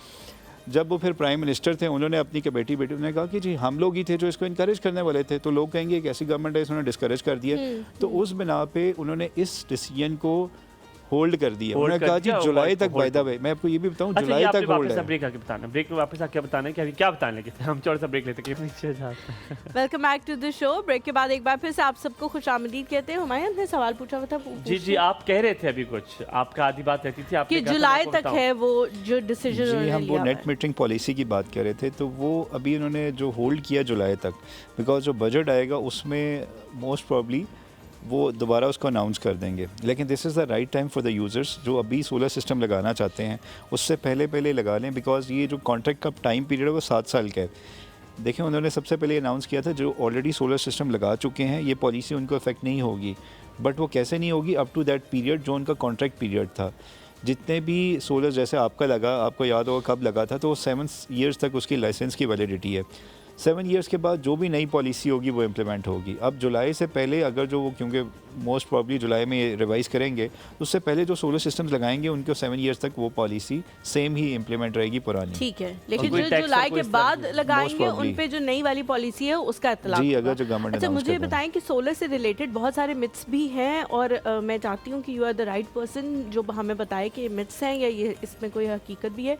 जब वो फिर प्राइम मिनिस्टर थे उन्होंने अपनी कमेटी बेटी उन्होंने कहा कि जी हम लोग ही थे जो इसको इनकरेज करने वाले थे, तो लोग कहेंगे कि ऐसी गवर्नमेंट है इसने डिस्करेज कर दिया। तो उस बिना पे उन्होंने इस डिसीजन को होल्ड कर दिया। Hold उन्होंने कर कहा जी दिया और जुलाई voice को तक, बाय द hold वे मैं आपको ये भी बताऊं, अच्छा, जुलाई ये आपने तक होल्ड वापस है। ब्रेक आके बताना, ब्रेक में वापस आके बताना है कि अभी क्या बताने लगे थे हम, छोटा सा ब्रेक लेते हैं कि नीचे जाते हैं। Welcome back to the show. Break के बाद एक बार फिर से आप सबको खुशामदीद कहते हैं। हुमायूं ने सवाल पूछा हुआ था, जी जी, आप कह रहे थे अभी कुछ, आपका आधी बात रहती थी, कि आपने कहा था जुलाई मैं आपको तक बताऊं। है वो जो डिसीजन जी, उन्होंने हम लिया वो हुआ नेट है। मीटरिंग पॉलिसी की बात कर रहे थे, तो वो अभी उन्होंने जो होल्ड किया जुलाई तक, बिकॉज जो बजट आएगा उसमें मोस्ट प्रॉब्ली वो दोबारा उसको अनाउंस कर देंगे। लेकिन this is the right time for the users जो अभी सोलर सिस्टम लगाना चाहते हैं, उससे पहले लगा लें, बिकॉज ये जो कॉन्ट्रैक्ट का टाइम पीरियड है वो 7 साल का है। देखें, उन्होंने सबसे पहले अनाउंस किया था जो ऑलरेडी सोलर सिस्टम लगा चुके हैं ये पॉलिसी उनको इफेक्ट नहीं होगी, बट वो कैसे नहीं होगी, अप टू दैट पीरियड जो उनका कॉन्ट्रैक्ट पीरियड था। जितने भी सोलर जैसे आपका लगा, आपको याद होगा कब लगा था, तो 7 ईयर्स तक उसकी लाइसेंस की वैलिडिटी है। 7 ईयर्स के बाद जो भी नई पॉलिसी होगी वो इम्प्लीमेंट होगी। अब जुलाई से पहले अगर जो वो, क्योंकि मोस्ट प्रॉब्ली जुलाई में रिवाइज करेंगे, तो उससे पहले जो सोलर सिस्टम्स लगाएंगे उनको 7 ईयर्स तक वो पॉलिसी सेम ही इम्प्लीमेंट रहेगी पुरानी। ठीक है, लेकिन कोई जो tax जुलाई और के कोई बाद इस लगाएंगे probably। उन पे जो नई वाली पॉलिसी है उसका इत्तलाक जी, होगा। अगर जो गवर्नमेंट अच्छा, announce मुझे कर दें। बताएं कि सोलर से रिलेटेड बहुत सारे मिथ्स भी हैं और मैं चाहती हूँ कि you are the right person जो हमें बताए कि ये मिथ्स हैं या ये इसमें कोई हकीकत भी है।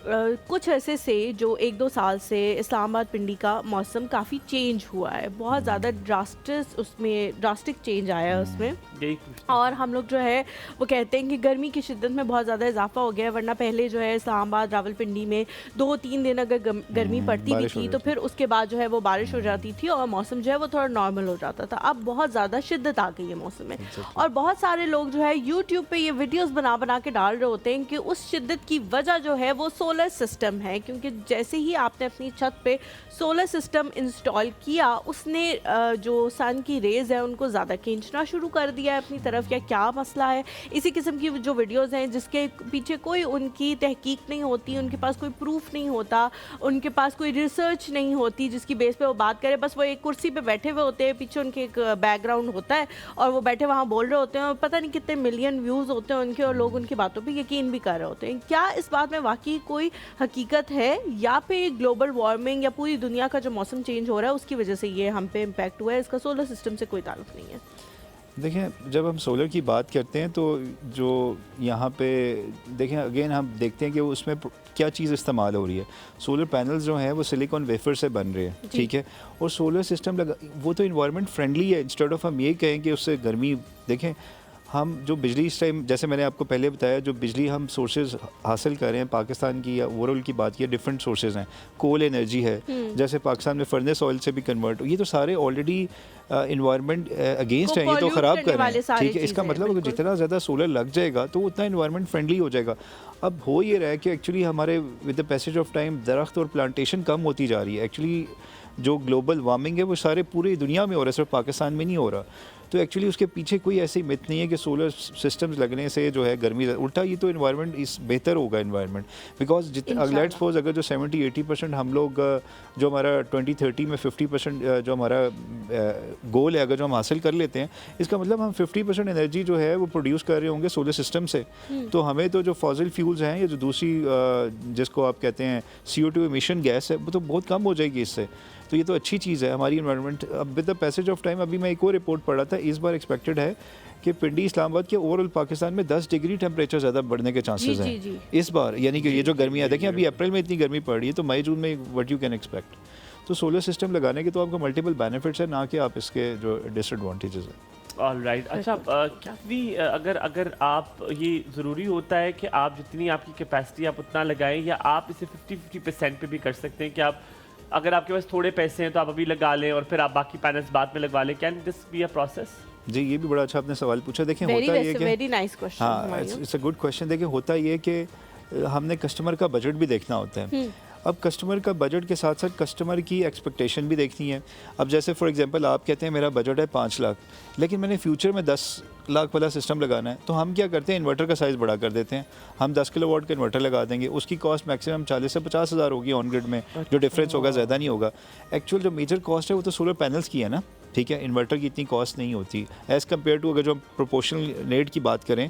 कुछ ऐसे से जो 1-2 साल से इस्लामाबाद पिंडी का मौसम काफ़ी चेंज हुआ है, बहुत ज़्यादा ड्रास्टिक चेंज आया है उसमें, यही और हम लोग जो है वो कहते हैं कि गर्मी की शिद्दत में बहुत ज़्यादा इजाफा हो गया है। वरना पहले जो है इस्लामाबाद रावलपिंडी में 2-3 दिन अगर गर्मी पड़ती भी बारिश हो थी तो जाती। फिर उसके बाद जो है वो बारिश हो जाती थी और मौसम जो है वो थोड़ा नॉर्मल हो जाता था। अब बहुत ज़्यादा शिद्दत आ गई है मौसम में, और बहुत सारे लोग जो है यूट्यूब पे ये वीडियोस बना के डाल रहे होते हैं कि उस शिद्दत की वजह जो है वो सोलर सिस्टम है, क्योंकि जैसे ही आपने अपनी छत पे सोलर सिस्टम इंस्टॉल किया उसने जो सन की रेज़ है उनको ज़्यादा खींचना शुरू कर दिया है अपनी तरफ, या क्या मसला है। इसी किस्म की जो वीडियोस हैं जिसके पीछे कोई उनकी तहकीक नहीं होती, उनके पास कोई प्रूफ नहीं होता, उनके पास कोई रिसर्च नहीं होती जिसकी बेस पे वो बात करें, बस वो एक कुर्सी पे बैठे हुए होते हैं, पीछे उनके एक बैकग्राउंड होता है और वो बैठे वहाँ बोल रहे होते हैं और पता नहीं कितने मिलियन व्यूज़ होते हैं उनके और लोग उनकी बातों पर यकीन भी कर रहे होते हैं। क्या इस बात में वाकई कोई हकीकत है, या फिर ग्लोबल वार्मिंग या पूरी दुनिया का जो मौसम चेंज हो रहा है उसकी वजह से ये हम पे इम्पैक्ट हुआ है, इसका सोलर सिस्टम से कोई ताल्लुक नहीं है? देखें, जब हम सोलर की बात करते हैं तो जो यहाँ पे देखें अगेन हम देखते हैं कि उसमें क्या चीज़ इस्तेमाल हो रही है। सोलर पैनल्स जो हैं वो सिलिकॉन वेफर से बन रहे हैं, ठीक है, और सोलर सिस्टम लगा वो तो इन्वायरमेंट फ्रेंडली है। इंस्टेड ऑफ हम ये कहें कि उससे गर्मी, देखें हम जो बिजली इस टाइम, जैसे मैंने आपको पहले बताया, जो बिजली हम सोर्सेज हासिल कर रहे हैं पाकिस्तान की या ओवरऑल की बात की, डिफरेंट सोर्सेज हैं। कोल एनर्जी है, जैसे पाकिस्तान में फर्नेस ऑयल से भी कन्वर्ट, ये तो सारे ऑलरेडी इन्वायरमेंट अगेंस्ट हैं, ये तो ख़राब कर रहे हैं, ठीक है। इसका मतलब अगर जितना ज़्यादा सोलर लग जाएगा तो उतना इन्वायरमेंट फ्रेंडली हो जाएगा। अब हो ये रहा है कि एक्चुअली हमारे with the passage of time दरख्त और प्लांटेशन कम होती जा रही है। एक्चुअली जो ग्लोबल वार्मिंग है वो सारे पूरी दुनिया में हो रहा है, सिर्फ पाकिस्तान में नहीं हो रहा। तो एक्चुअली उसके पीछे कोई ऐसी मिथ नहीं है कि सोलर सिस्टम्स लगने से जो है गर्मी, उल्टा ये तो इन्वायरमेंट इस बेहतर होगा इन्वायरमेंट, बिकॉज जितना लेट्स सपोज अगर जो 70-80% हम लोग जो हमारा 2030 में 50% जो हमारा गोल है अगर जो हम हासिल कर लेते हैं, इसका मतलब हम 50% एनर्जी जो है वो प्रोड्यूस कर रहे होंगे सोलर सिस्टम से। तो हमें तो जो फॉसिल फ्यूल्स हैं या जो दूसरी जिसको आप कहते हैं CO2 एमिशन गैस है वो तो बहुत कम हो जाएगी इससे। तो ये तो अच्छी चीज़ है हमारी इन्वायरमेंट। अब with the passage of time, अभी मैं एक और रिपोर्ट पढ़ा था, इस बार एक्सपेक्टेड है कि पिंडी इस्लामाबाद के ओवरऑल पाकिस्तान में 10 डिग्री टेम्परेचर ज़्यादा बढ़ने के चांसेस हैं इस बार। यानी कि ये जो गर्मी है, देखिए अभी अप्रैल में इतनी गर्मी पड़ रही है, तो मई जून में व्हाट यू कैन एक्सपेक्ट। तो सोलर सिस्टम लगाने के तो आपको मल्टीपल बेनिफिट्स है, ना कि आप इसके जो डिसएडवांटेजेस हैं। ऑलराइट, अच्छा क्या भी अगर आप, ये ज़रूरी होता है कि आप जितनी आपकी कैपेसिटी आप उतना लगाएं, या आप इसे 50% पे भी कर सकते हैं कि आप अगर आपके पास थोड़े पैसे हैं तो आप अभी लगा लें और फिर आप बाकी पैनल्स बाद में लगवा लें? Can this be a process? जी, ये भी बड़ा अच्छा आपने सवाल पूछा। देखिए होता ये कि वेरी नाइस क्वेश्चन, हाँ, इट्स अ गुड क्वेश्चन। देखिए होता ये कि हमने कस्टमर का बजट भी देखना होता है। अब कस्टमर का बजट के साथ साथ कस्टमर की एक्सपेक्टेशन भी देखनी है। अब जैसे फॉर एग्जांपल आप कहते हैं मेरा बजट है 5 लाख, लेकिन मैंने फ्यूचर में 10 लाख वाला सिस्टम लगाना है तो हम क्या करते हैं, इन्वर्टर का साइज़ बड़ा कर देते हैं। हम 10 किलोवाट का इन्वर्टर लगा देंगे, उसकी कॉस्ट मैक्सिमम 40 से 50 हज़ार होगी ऑन ग्रिड में, जो डिफरेंस होगा ज़्यादा नहीं होगा। एक्चुअल जो मेजर कॉस्ट है वो तो सोलर पैनल्स की है ना, ठीक है, इन्वर्टर की इतनी कॉस्ट नहीं होती एज़ कम्पेयर टू अगर जो हम प्रोपोर्शनल रेट की बात करें।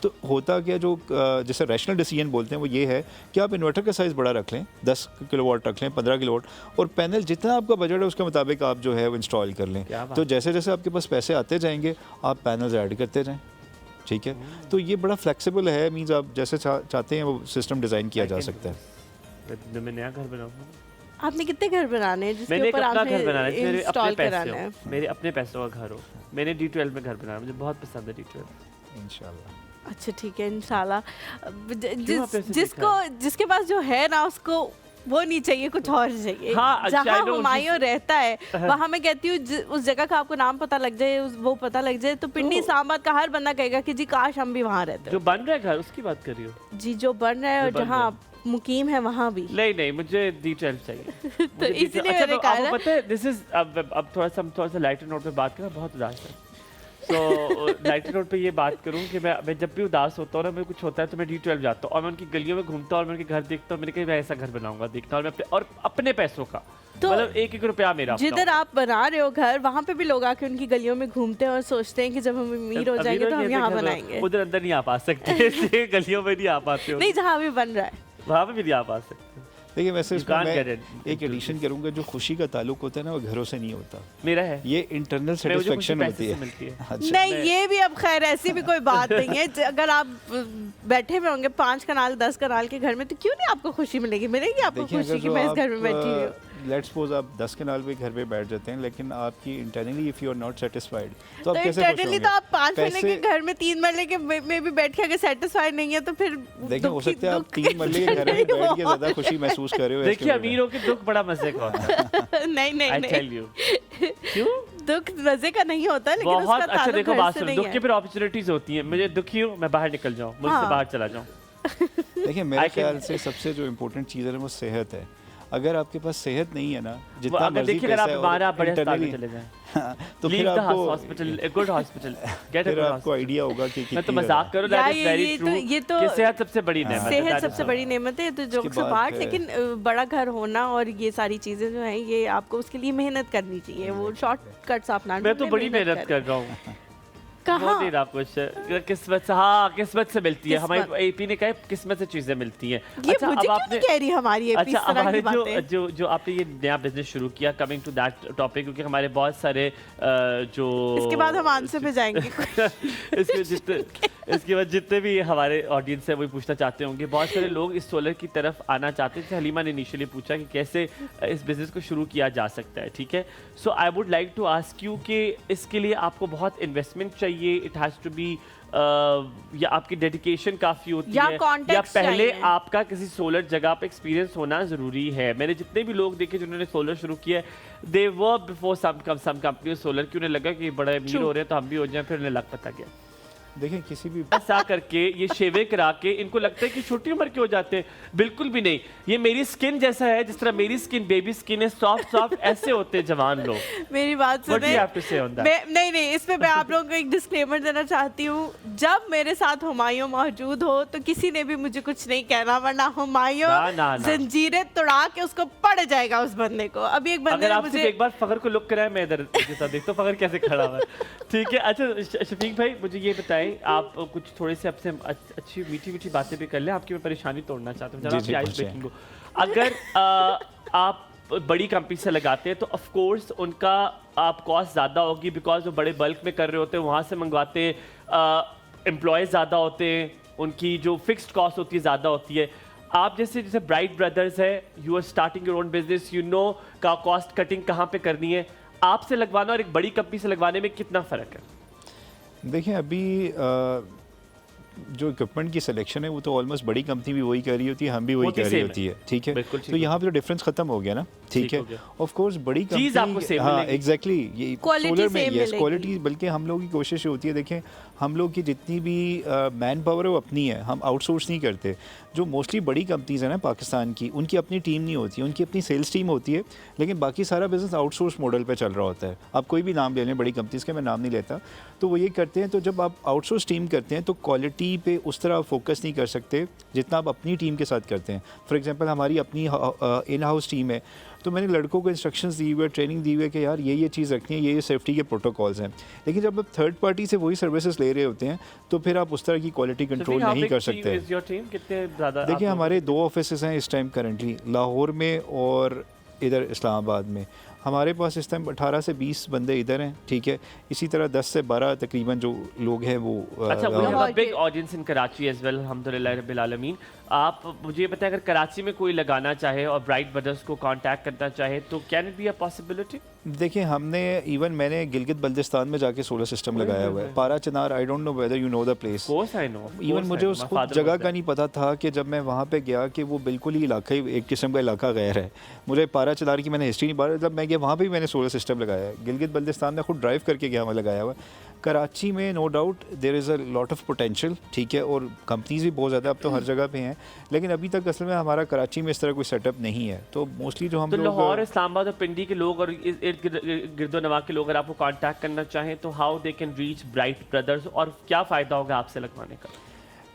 तो होता क्या, जो जैसे रैशनल डिसीजन बोलते हैं वो ये है कि आप इन्वर्टर का साइज़ बड़ा रख लें, 10 किलोवाट रख लें, 15 किलोवाट, और पैनल जितना आपका बजट है उसके मुताबिक आप जो है वो इंस्टॉल कर लें। तो जैसे जैसे आपके पास पैसे आते जाएंगे आप पैनल्स ऐड करते जाएँ, ठीक है। तो ये बड़ा फ्लेक्सिबल है, मीन्स आप जैसे चाहते हैं वो सिस्टम डिज़ाइन किया जा सकता है। मैं नया घर बनाऊंगा। आपने कितने घर बनाने हैं जिसके मैंने एक ऊपर अपना आपने घर बनाना है, मेरे अपने इंस्टॉल पैसे कराना है? हो, मेरे अपने पैसों का घर हो। मैंने D12 में घर बनाया, मुझे बहुत पसंद है D12 इंशाल्लाह। अच्छा ठीक है, इंशाल्लाह। क्यों आपने ऐसे जिसके पास जो है ना उसको वो नहीं चाहिए, कुछ और चाहिए। हाँ, अच्छा, जहाँ I know, हुमायूं रहता है वहाँ मैं कहती हूँ उस जगह का आपको नाम पता लग जाए, वो पता लग जाए तो पिंडी इस्लामाबाद का हर बंदा कहेगा कि जी काश हम भी वहाँ रहते। जो बन रहा है घर उसकी बात कर रही हो जी, जो बन रहा है और जहाँ आप मुकीम है वहाँ भी। नहीं, मुझे D12 चाहिए। तो इसीलिए मैंने कहा आपको पता है, दिस इज अब थोड़ा सा लाइटर नोट पे बात करें, बहुत उदास है। सो लाइटर नोट पे ये बात करूं कि मैं जब भी उदास होता हूँ ना, मैं कुछ होता है तो मैं D12 जाता हूँ और मैं उनकी गलियों में घूमता हूँ और मैं उनके घर देखता हूँ, मैंने कहा मैं ऐसा घर बनाऊंगा, देखता हूँ और अपने पैसों का, तो मतलब एक रुपया मेरा। जिधर आप बना रहे हो घर वहाँ पे भी लोग आके उनकी गलियों में घूमते हैं और सोचते हैं कि जब हम अमीर हो जाएंगे तो हम यहाँ बनाएंगे। उधर अंदर नहीं आ पा सकते, इसलिए गलियों में नहीं आ पाते हो। नहीं, जहाँ भी बन रहा है वहाँ पे भी नहीं आ पा सकते। देखिए वैसे इसमें can't मैं get it. एक एडिशन करूंगा, जो खुशी का ताल्लुक होता है ना वो घरों से नहीं होता, मेरा है ये इंटरनल मुझे सेटिस्फेक्शन खुशी होती पैसे है। से मिलती है। अच्छा, नहीं, ये भी अब खैर ऐसी भी कोई बात नहीं है। अगर आप बैठे हुए होंगे 5 कनाल 10 कनाल के घर में तो क्यों नहीं आपको खुशी मिलेगी आपको देखिए खुशी अगर कि जो मैं इस घर में बैठी हुई हूँ। लेट्स सपोज आप 10 कनाल पे घर पे बैठ जाते हैं, लेकिन आपकी internally if you are not satisfied तो आप तो कैसे खुश इंटरनली होंगे? तो आप 5 महीने के पैसे- घर में 3 महीने के में भी बैठ के अगर सेटिस्फाइड नहीं है तो फिर देखिए हो सकता है आप 3 मरले के घर में बैठ के ज्यादा खुशी महसूस कर रहे हो। देखिए अमीरों के दुख बड़ा मजे का होता है। नहीं I tell you। क्यों? दुख मजे का नहीं होता, लेकिन बहुत उसका अच्छा। ताल्लुक देखो घर बात से सुनो, नहीं दुख है। के फिर अपॉर्चुनिटीज होती हैं। मुझे दुखी हूँ, मैं बाहर निकल जाऊँ, मुझसे हाँ। बाहर चला जाऊँ। देखिए मेरे I can- ख्याल से सबसे जो इम्पोर्टेंट चीज़ है ना वो सेहत है। अगर आपके पास सेहत नहीं है ना, जितना अगर मर्जी देखिए, अगर आप पैसा है बीमार हैं, आप बड़े अस्पताल में internally- चले जाएं, तो फिर लीव द आपको hospital, a good hospital, get a फिर good आपको hospital। आइडिया होगा कि मैं तो कितनी मजाक करूँ, यार, that is very ये true, ये तो कि सेहत सबसे बड़ी नेमत है, सेहत that is सबसे all। बड़ी नेमत है, तो जोक्स बाद अपार्ट, है। लेकिन बड़ा घर होना और ये सारी चीजें जो हैं ये आपको उसके लिए मेहनत करनी चाहिए, वो शॉर्टकट्स आप ना मैं तो ढूंढें, बड़ी मेहनत कर रहा हूँ। कहाँ? बहुत ही ना कुछ किस्मत से, हाँ किस्मत से मिलती है। किस्मत। हमारी एपी ने कहा है, किस्मत से चीजें मिलती हैं। ये अच्छा, मुझे अब क्यों आपने नहीं कह रही हमारी ये अच्छा इस तरह हमारे की बातें? जो आपने ये नया बिजनेस शुरू किया, कमिंग टू दैट टॉपिक, क्योंकि हमारे बहुत सारे जो इसके बाद हम आंसर पे जाएंगे। इसके बाद जितने भी हमारे ऑडियंस है वही पूछना चाहते होंगे, बहुत सारे लोग इस सोलर की तरफ आना चाहते थे। हलीमा ने इनिशियली पूछा कि कैसे इस बिज़नेस को शुरू किया जा सकता है, ठीक है। So I would like to ask you कि इसके लिए आपको बहुत इन्वेस्टमेंट चाहिए, इट हैज़ टू बी या आपकी डेडिकेशन काफ़ी होती या है, या context पहले चाहिए। आपका किसी सोलर जगह पे एक्सपीरियंस होना ज़रूरी है। मैंने जितने भी लोग देखे जिन्होंने सोलर शुरू किया है, they were before some company solar, कि उन्हें लगा कि बड़े अमीर हो रहे हैं तो हम भी हो जाएं, फिर उन्हें लग पता गया देखिए किसी भी ऐसा करके ये शेवे करा के इनको लगता है कि छोटी उम्र के हो जाते हैं। बिल्कुल भी नहीं, ये मेरी स्किन जैसा है, जिस तरह मेरी स्किन बेबी स्किन है, सॉफ्ट सॉफ्ट ऐसे होते हैं जवान लोग। मेरी बात What do सुने, you have to say on that? नहीं, इस पे मैं आप लोगों को एक डिस्क्लेमर देना चाहती हूँ। जब मेरे साथ हुमायूं मौजूद हो तो किसी ने भी मुझे कुछ नहीं कहना, वरना हुमायूं ना। जंजीरें तोड़ा के उसको पड़ जाएगा उस बंदे को। अभी एक बंदे अगर ने आप मुझे सिर्फ एक बार फखर को लुक कराए, मैं इधर देखता देखता हूँ फखर कैसे खड़ा हुआ है। ठीक है, अच्छा शफीक भाई मुझे ये बताएं, आप कुछ थोड़े से आपसे अच्छी मीठी बातें भी कर लें, आपकी मैं परेशानी तोड़ना चाहता हूँ, जी, आइस पूछें। ब्रेकिंग को। अगर आप बड़ी कंपनी से लगाते हैं तो ऑफ कोर्स उनका आप कॉस्ट ज़्यादा होगी, बिकॉज वो बड़े बल्क में कर रहे होते हैं, वहाँ से मंगवाते हैं, एम्प्लॉयज़ ज़्यादा होते हैं, उनकी जो फिक्स्ड कॉस्ट होती है ज़्यादा होती है। आप जैसे ब्राइट ब्रदर्स है, you are starting your own business, you know का कॉस्ट कटिंग कहाँ पे करनी है, आपसे लगवाना और एक बड़ी कंपनी से लगवाने में कितना फ़र्क है? देखिए अभी जो इक्विपमेंट की सिलेक्शन है वो तो ऑलमोस्ट बड़ी कंपनी भी वही कर रही होती है, हम भी वही होती कर रही same होती है, ठीक है। बिल्कुल ठीक तो यहाँ पे तो डिफरेंस ख़त्म हो गया ना, ठीक है, हो गया। ऑफ कोर्स बड़ी चीज़ आपको कंपनी, same हाँ मिलेगी। एग्जैक्टली, ये Quality सोलर में same यस मिलेगी। क्वालिटी, बल्कि हम लोगों की कोशिश होती है, देखें हम लोग की जितनी भी मैन पावर है वो अपनी है, हम आउटसोर्स नहीं करते। जो मोस्टली बड़ी कंपनीज हैं ना पाकिस्तान की, उनकी अपनी टीम नहीं होती, उनकी अपनी सेल्स टीम होती है, लेकिन बाकी सारा बिजनेस आउटसोर्स मॉडल पे चल रहा होता है। आप कोई भी नाम ले लें बड़ी कंपनीज के, मैं नाम नहीं लेता, तो वो ये करते हैं। तो जब आप आउटसोर्स टीम करते हैं तो क्वालिटी पे उस तरह फोकस नहीं कर सकते जितना आप अपनी टीम के साथ करते हैं। फॉर एग्जांपल हमारी अपनी इन हाउस टीम है, तो मैंने लड़कों को इंस्ट्रक्शंस दी हुई है, ट्रेनिंग दी हुई है कि यार ये चीज़ रखनी है, ये सेफ्टी के प्रोटोकॉल्स हैं। लेकिन जब आप थर्ड पार्टी से वही सर्विसेज ले रहे होते हैं तो फिर आप उस तरह की क्वालिटी कंट्रोल नहीं कर सकते। कितने ज़्यादा? देखिए हमारे 2 ऑफिसेज हैं इस टाइम करंटली, लाहौर में और इधर इस्लामाबाद में। हमारे पास इस टाइम 18 से 20 बंदे इधर हैं, ठीक है। इसी तरह 10 से 12 तकरीबन जो लोग हैं वो अच्छा, we have Lahore a big audience in Karachi as well, अल्हम्दुलिल्लाह रब्बिल आलमीन। आप मुझे ये बताएं, अगर कराची में कोई लगाना चाहे और ब्राइट ब्रदर्स को कांटेक्ट करना चाहे तो can it be a possibility? देखिए हमने मैंने गिलगित बल्तिस्तान में जाके सोलर सिस्टम लगाया हुआ है, Parachinar. I don't know whether you know the place. Course I know. Even मुझे उस खुद जगह का नहीं पता था कि जब मैं वहाँ पे गया कि वो बिल्कुल ही इलाका ही एक किस्म का इलाका गैर है। मुझे पारा चिनार की मैंने हिस्ट्री नहीं पता, जब मैं गया वहाँ पे भी मैंने सोलर सिस्टम लगाया है। गिलगित बल्तिस्तान में खुद ड्राइव करके गया, वहाँ लगाया हुआ है। कराची में no doubt there is a lot of potential, ठीक है, और कंपनीज भी बहुत ज़्यादा अब तो हर जगह पे हैं, लेकिन अभी तक असल में हमारा कराची में इस तरह कोई सेटअप नहीं है। तो मोस्टली जो हम तो लोग लाहौर, इस्लामाबाद और पिंडी के लोग और इर्द गिर्दो नवा के लोग अगर आपको कांटेक्ट करना चाहें तो how they can reach bright brothers, और क्या फ़ायदा होगा आपसे लगवाने का?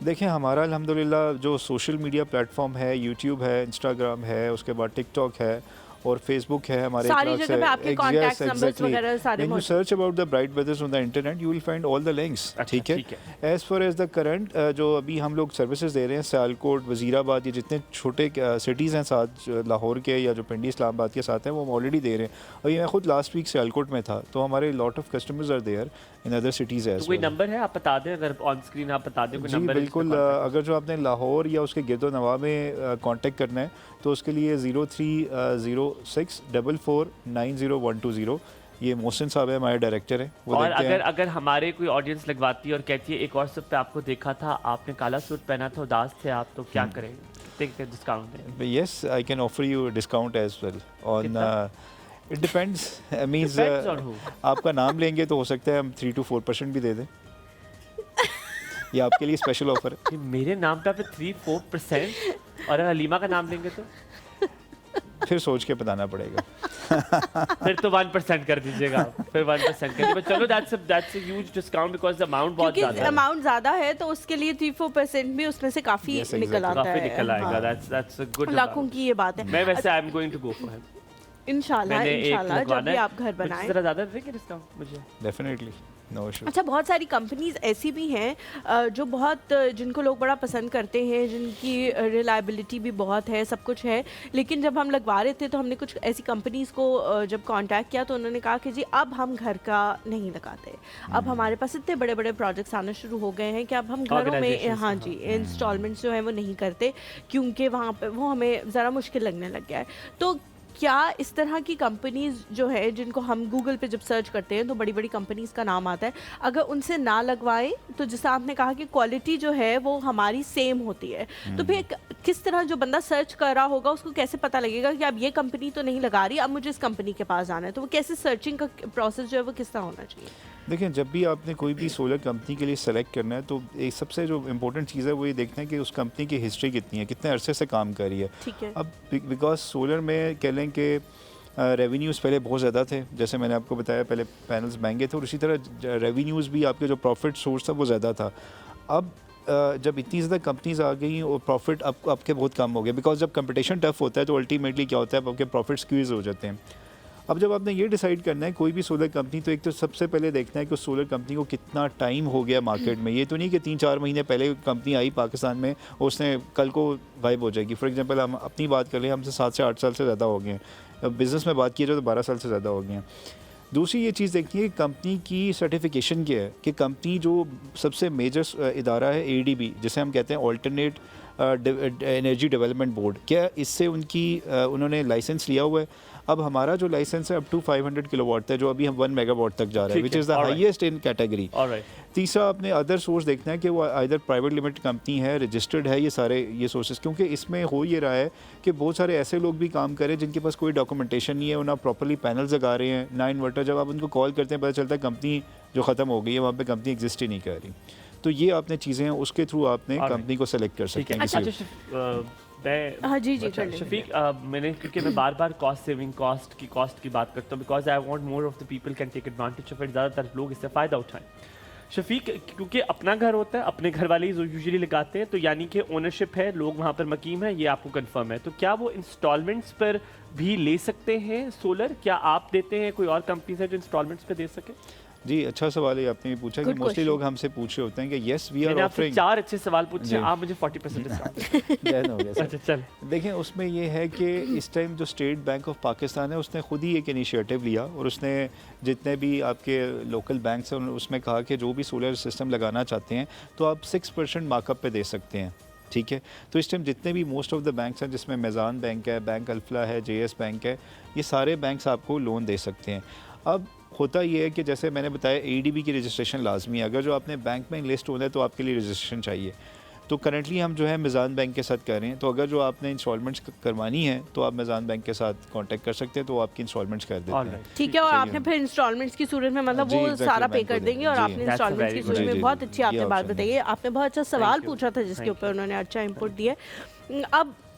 देखें हमारा अल्हम्दुलिल्लाह जो सोशल मीडिया प्लेटफॉर्म है, यूट्यूब है, इंस्टाग्राम है, उसके बाद टिकटॉक है और फेसबुक है, हमारे सारी जगह पे आपके कॉन्टैक्ट नंबर्स वगैरह सारे when you search about the bright brothers on the internet you will find all the links, ठीक है। As far as the current जो अभी हम लोग सर्विसेज दे रहे हैं, सियालकोट, वजीराबाद, ये जितने छोटे सिटीज़ हैं साथ लाहौर के या जो पिंडी इस्लामाबाद के साथ हैं, वो हम ऑलरेडी दे रहे हैं। और ये मैं खुद लास्ट वीक सियालकोट में था, तो हमारे lot of customers are there in other cities as. कोई नंबर है आप बता दें, अगर ऑन स्क्रीन आप बता दें कोई जी नंबर? बिल्कुल, अगर जो आपने लाहौर या उसके गिरदो नवा में कांटेक्ट करना है तो उसके लिए 030644900120, ये मोहसिन साहब है, हमारे डायरेक्टर हैं, वो और देखते हैं। अगर हमारे कोई ऑडियंस लगवाती है और कहती है एक और सब पे आपको देखा था, आपने काला सूट पहना था, उदास थे आप, तो क्या करेंगे? कितने डिस्काउंट दें? Yes I can offer you discount as well on, it depends, means Depends on who? आपका नाम लेंगे तो हो सकता है हम 3 to 4% भी दे दें। ये आपके लिए स्पेशल ऑफर है। ये मेरे नाम पे आप 3-4%, और अगर हलीमा का नाम लेंगे तो फिर सोच के बताना पड़ेगा। फिर तो 1% कर दीजिएगा आप, फिर 1% कर दीजिएगा। चलो that's a huge discount because the amount बहुत क्योंकि ज़्यादा है। अमाउंट ज़्यादा है तो उसके लिए 3-4% भी उसमें से काफ़ी Yes, exactly. निकल आता काफी है। निकल आएगा। हाँ। That's a good. लाखों की ये बात है। मैं वैसे I am going to go for him. इंशाल्लाह इंशाल्लाह जब भी आप घर बनाएं। जरा ज़्यादा देंगे डिस्काउंट मुझे? Definitely, no issue. अच्छा, बहुत सारी कंपनीज ऐसी भी हैं जो बहुत जिनको लोग बड़ा पसंद करते हैं, जिनकी रिलायबिलिटी भी बहुत है, सब कुछ है, लेकिन जब हम लगवा रहे थे तो हमने कुछ ऐसी कंपनीज़ को जब कांटेक्ट किया तो उन्होंने कहा कि जी अब हम घर का नहीं लगाते, अब हमारे पास इतने बड़े बड़े प्रोजेक्ट्स आना शुरू हो गए हैं कि अब हम घरों में Organizations हाँ जी इंस्टॉलमेंट्स जो है वो नहीं करते, क्योंकि वहाँ पे वो हमें ज़रा मुश्किल लगने लग गया है। तो क्या इस तरह की कंपनीज जो है, जिनको हम गूगल पे जब सर्च करते हैं तो बड़ी बड़ी कंपनीज का नाम आता है, अगर उनसे ना लगवाएं तो जैसे आपने कहा कि क्वालिटी जो है वो हमारी सेम होती है, तो फिर किस तरह जो बंदा सर्च कर रहा होगा उसको कैसे पता लगेगा कि अब ये कंपनी तो नहीं लगा रही, अब मुझे इस कंपनी के पास जाना है? तो वो कैसे सर्चिंग का प्रोसेस जो है वो किस तरह होना चाहिए? देखिए जब भी आपने कोई भी सोलर कंपनी के लिए सेलेक्ट करना है तो एक सबसे जो इम्पोर्टेंट चीज़ है वो ये देखना है कि उस कंपनी की हिस्ट्री कितनी है, कितने अरसे से काम कर रही है। ठीक है। अब बिकॉज सोलर में कह लें कि रेवेन्यूज़ पहले बहुत ज़्यादा थे, जैसे मैंने आपको बताया पहले पैनल्स महंगे थे, और इसी तरह रेवेन्यूज़ भी आपके जो प्रॉफिट सोर्स था वो ज़्यादा था। अब जब इतनी ज़्यादा कंपनीज आ गई और प्रॉफिट आपके बहुत कम हो गए, बिकॉज जब कंपटीशन टफ होता है तो अल्टीमेटली क्या होता है, आपके प्रॉफिट स्क्वीज हो जाते हैं। अब जब आपने ये डिसाइड करना है कोई भी सोलर कंपनी, तो एक तो सबसे पहले देखना है कि उस सोलर कंपनी को कितना टाइम हो गया मार्केट में। ये तो नहीं कि 3-4 महीने पहले कंपनी आई पाकिस्तान में और उसने कल को गायब हो जाएगी। फॉर एग्जांपल हम अपनी बात कर लें, हमसे 7 से 8 साल से ज़्यादा हो गए हैं। बिज़नेस में बात की जाए तो 12 साल से ज़्यादा हो गए हैं। दूसरी ये चीज़ देखनी है कि कंपनी की सर्टिफिकेशन क्या है, कि कंपनी जो सबसे मेजर इदारा है ADB, जिसे हम कहते हैं ऑल्टरनेट एनर्जी डेवलपमेंट बोर्ड, क्या इससे उन्होंने लाइसेंस लिया हुआ है? अब हमारा जो लाइसेंस है अप टू 500 किलोवाट है, जो अभी हम 1 मेगावाट तक जा रहा है, ठीक विच है, is the alright. Highest in category. Alright, तीसरा आपने अदर सोर्स देखना है कि वो आइदर प्राइवेट लिमिटेड कंपनी है, रजिस्टर्ड है, ये सारे ये सोर्सेज, क्योंकि इसमें हो ये रहा है कि बहुत सारे ऐसे लोग भी काम कर रहे हैं जिनके पास कोई डॉक्यूमेंटेशन नहीं है, वो ना प्रॉपर्ली पैनल्स लगा रहे हैं ना इन्वर्टर। जब आप उनको कॉल करते हैं पता चलता है कंपनी जो ख़त्म हो गई है, वहाँ पे कंपनी एग्जिस्ट ही नहीं कर रही। तो ये आपने चीज़ें हैं, उसके थ्रू आपने Alright. कंपनी को सेलेक्ट कर ठीक सकते है। हैं अच्छा किसी मैं हाँ जी, अच्छा, कर लेंगे। शफीक, मैंने क्योंकि मैं बार बार कॉस्ट सेविंग कॉस्ट की बात करता हूँ, because I want more of the people can take advantage of it, ज़्यादातर लोग इससे फ़ायदा उठाएं। शफीक, क्योंकि अपना घर होता है, अपने घर वाले ही यूजुअली लगाते हैं, तो यानी कि ओनरशिप है, लोग वहाँ पर मकीम है, ये आपको कंफर्म है, तो क्या वो इंस्टॉलमेंट्स पर भी ले सकते हैं सोलर? क्या आप देते हैं, कोई और कंपनी है जो इंस्टॉलमेंट्स पे दे सके? जी, अच्छा सवाल है आपने भी पूछा कि Good मोस्टली question. लोग हमसे पूछे होते हैं कि यस वी आर मैंने आपसे ऑफरिंग। 4 अच्छे सवाल पूछे, जी। आप मुझे 40% डिस्काउंट। हो गया सर। अच्छा चल, देखें, उसमें ये है कि इस टाइम जो स्टेट बैंक ऑफ पाकिस्तान है उसने खुद ही एक इनिशिएटिव लिया और उसने जितने भी आपके लोकल बैंक्स हैं उसमें कहा कि जो भी सोलर सिस्टम लगाना चाहते हैं तो आप 6% मार्कअप पे दे सकते हैं। ठीक है, तो इस टाइम जितने भी मोस्ट ऑफ द बैंक्स हैं, जिसमें मेज़ान बैंक है, बैंक अल्फला है, जेएस बैंक है, ये सारे बैंक्स आपको लोन दे सकते हैं। अब होता ये है कि जैसे मैंने बताया एडीबी की रजिस्ट्रेशन लाजमी है। अगर जो आपने बैंक में लिस्ट होना है तो आपके लिए रजिस्ट्रेशन चाहिए। तो करंटली हम जो है मेज़ान बैंक के साथ कर रहे हैं, तो अगर जो आपने इंस्टॉलमेंट्स करवानी है तो आप मेज़ान बैंक के साथ कांटेक्ट कर सकते हैं, तो वो आपकी इंस्टॉलमेंट्स कर देते हैं। ऑलराइट, ठीक है, और ठीक है। आपने फिर इंस्टॉलमेंट्स की सूरत में मतलब जी, वो exactly, सारा पे बैंक कर को देंगे और जी। आपने That's a इंस्टॉलमेंट्स की very सूरत good- में जी, बहुत जी, अच्छी ये आपने बात option बताई है। आपने बहुत अच्छा सवाल you. पूछा था जिसके Thank ऊपर उन्होंने अच्छा इनपुट दिया।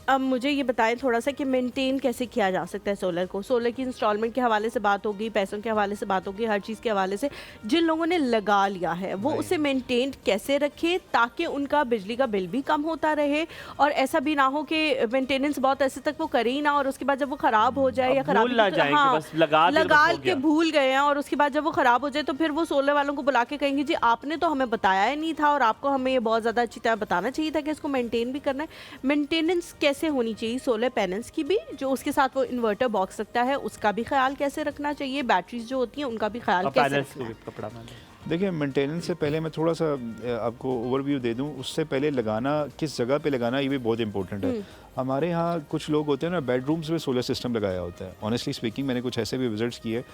अब मुझे ये बताएं थोड़ा सा कि मेंटेन कैसे किया जा सकता है सोलर को। सोलर की इंस्टॉलमेंट के हवाले से बात होगी, पैसों के हवाले से बात होगी, हर चीज़ के हवाले से जिन लोगों ने लगा लिया है वो उसे मेंटेन कैसे रखें ताकि उनका बिजली का बिल भी कम होता रहे और ऐसा भी ना हो कि मेंटेनेंस बहुत ऐसे तक वो करे ही ना और उसके बाद जब वो ख़राब हो जाए या भूल ना जाए कि बस लगा दिया, लगा बस हो के गया। भूल गए हैं और उसके बाद जब वो ख़राब हो जाए तो फिर वो सोलर वालों को बुला के कहेंगे जी आपने तो हमें बताया ही नहीं था और आपको हमें ये बहुत ज़्यादा अच्छी तरह बताना चाहिए था कि इसको मेंटेन भी करना है। मेंटेनेंस कैसे होनी चाहिए सोलर पैनल्स की भी, जो उसके साथ वो इन्वर्टर बॉक्स सकता है उसका भी ख्याल कैसे रखना चाहिए, बैटरीज जो होती हैं उनका भी ख्याल कैसे पैनल्स रखना को है? भी कपड़ा बांधे। देखिए, मेंटेनेंस से पहले मैं थोड़ा सा आपको ओवरव्यू दे दूं। उससे पहले लगाना किस जगह पे लगाना ये भी बहुत इंपॉर्टेंट है। हमारे यहाँ कुछ लोग होते हैं ना, बेडरूम्स में सोलर सिस्टम लगाया होता है। ऑनेस्टली स्पीकिंग मैंने कुछ ऐसे भी विजिट्स किए।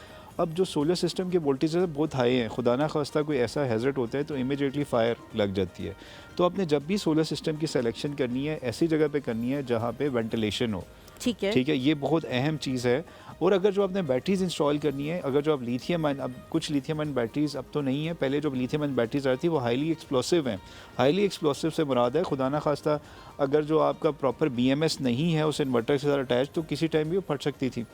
अब जो सोलर सिस्टम के वोल्टेज बहुत हाई हैं, खुदा ना खास्ता कोई ऐसा हैजर्ड होता है तो इमीडिएटली फायर लग जाती है। तो आपने जब भी सोलर सिस्टम की सिलेक्शन करनी है ऐसी जगह पे करनी है जहाँ पे वेंटिलेशन हो। ठीक है, ठीक है, ये बहुत अहम चीज़ है। और अगर जो आपने बैटरीज इंस्टॉल करनी है, अगर जो आप लिथियम आयन, अब कुछ लिथियम आयन बैटरीज अब तो नहीं है, पहले जो लिथियम आयन बैटरीज आती थी वो हाईली एक्सप्लोसिव हैं। हाईली एक्सप्लोसिव से मुराद है खुदा ना खास्ता अगर जो आपका प्रॉपर BMS नहीं है उस इन्वर्टर के साथ अटैच तो किसी टाइम भी वो फट सकती थी।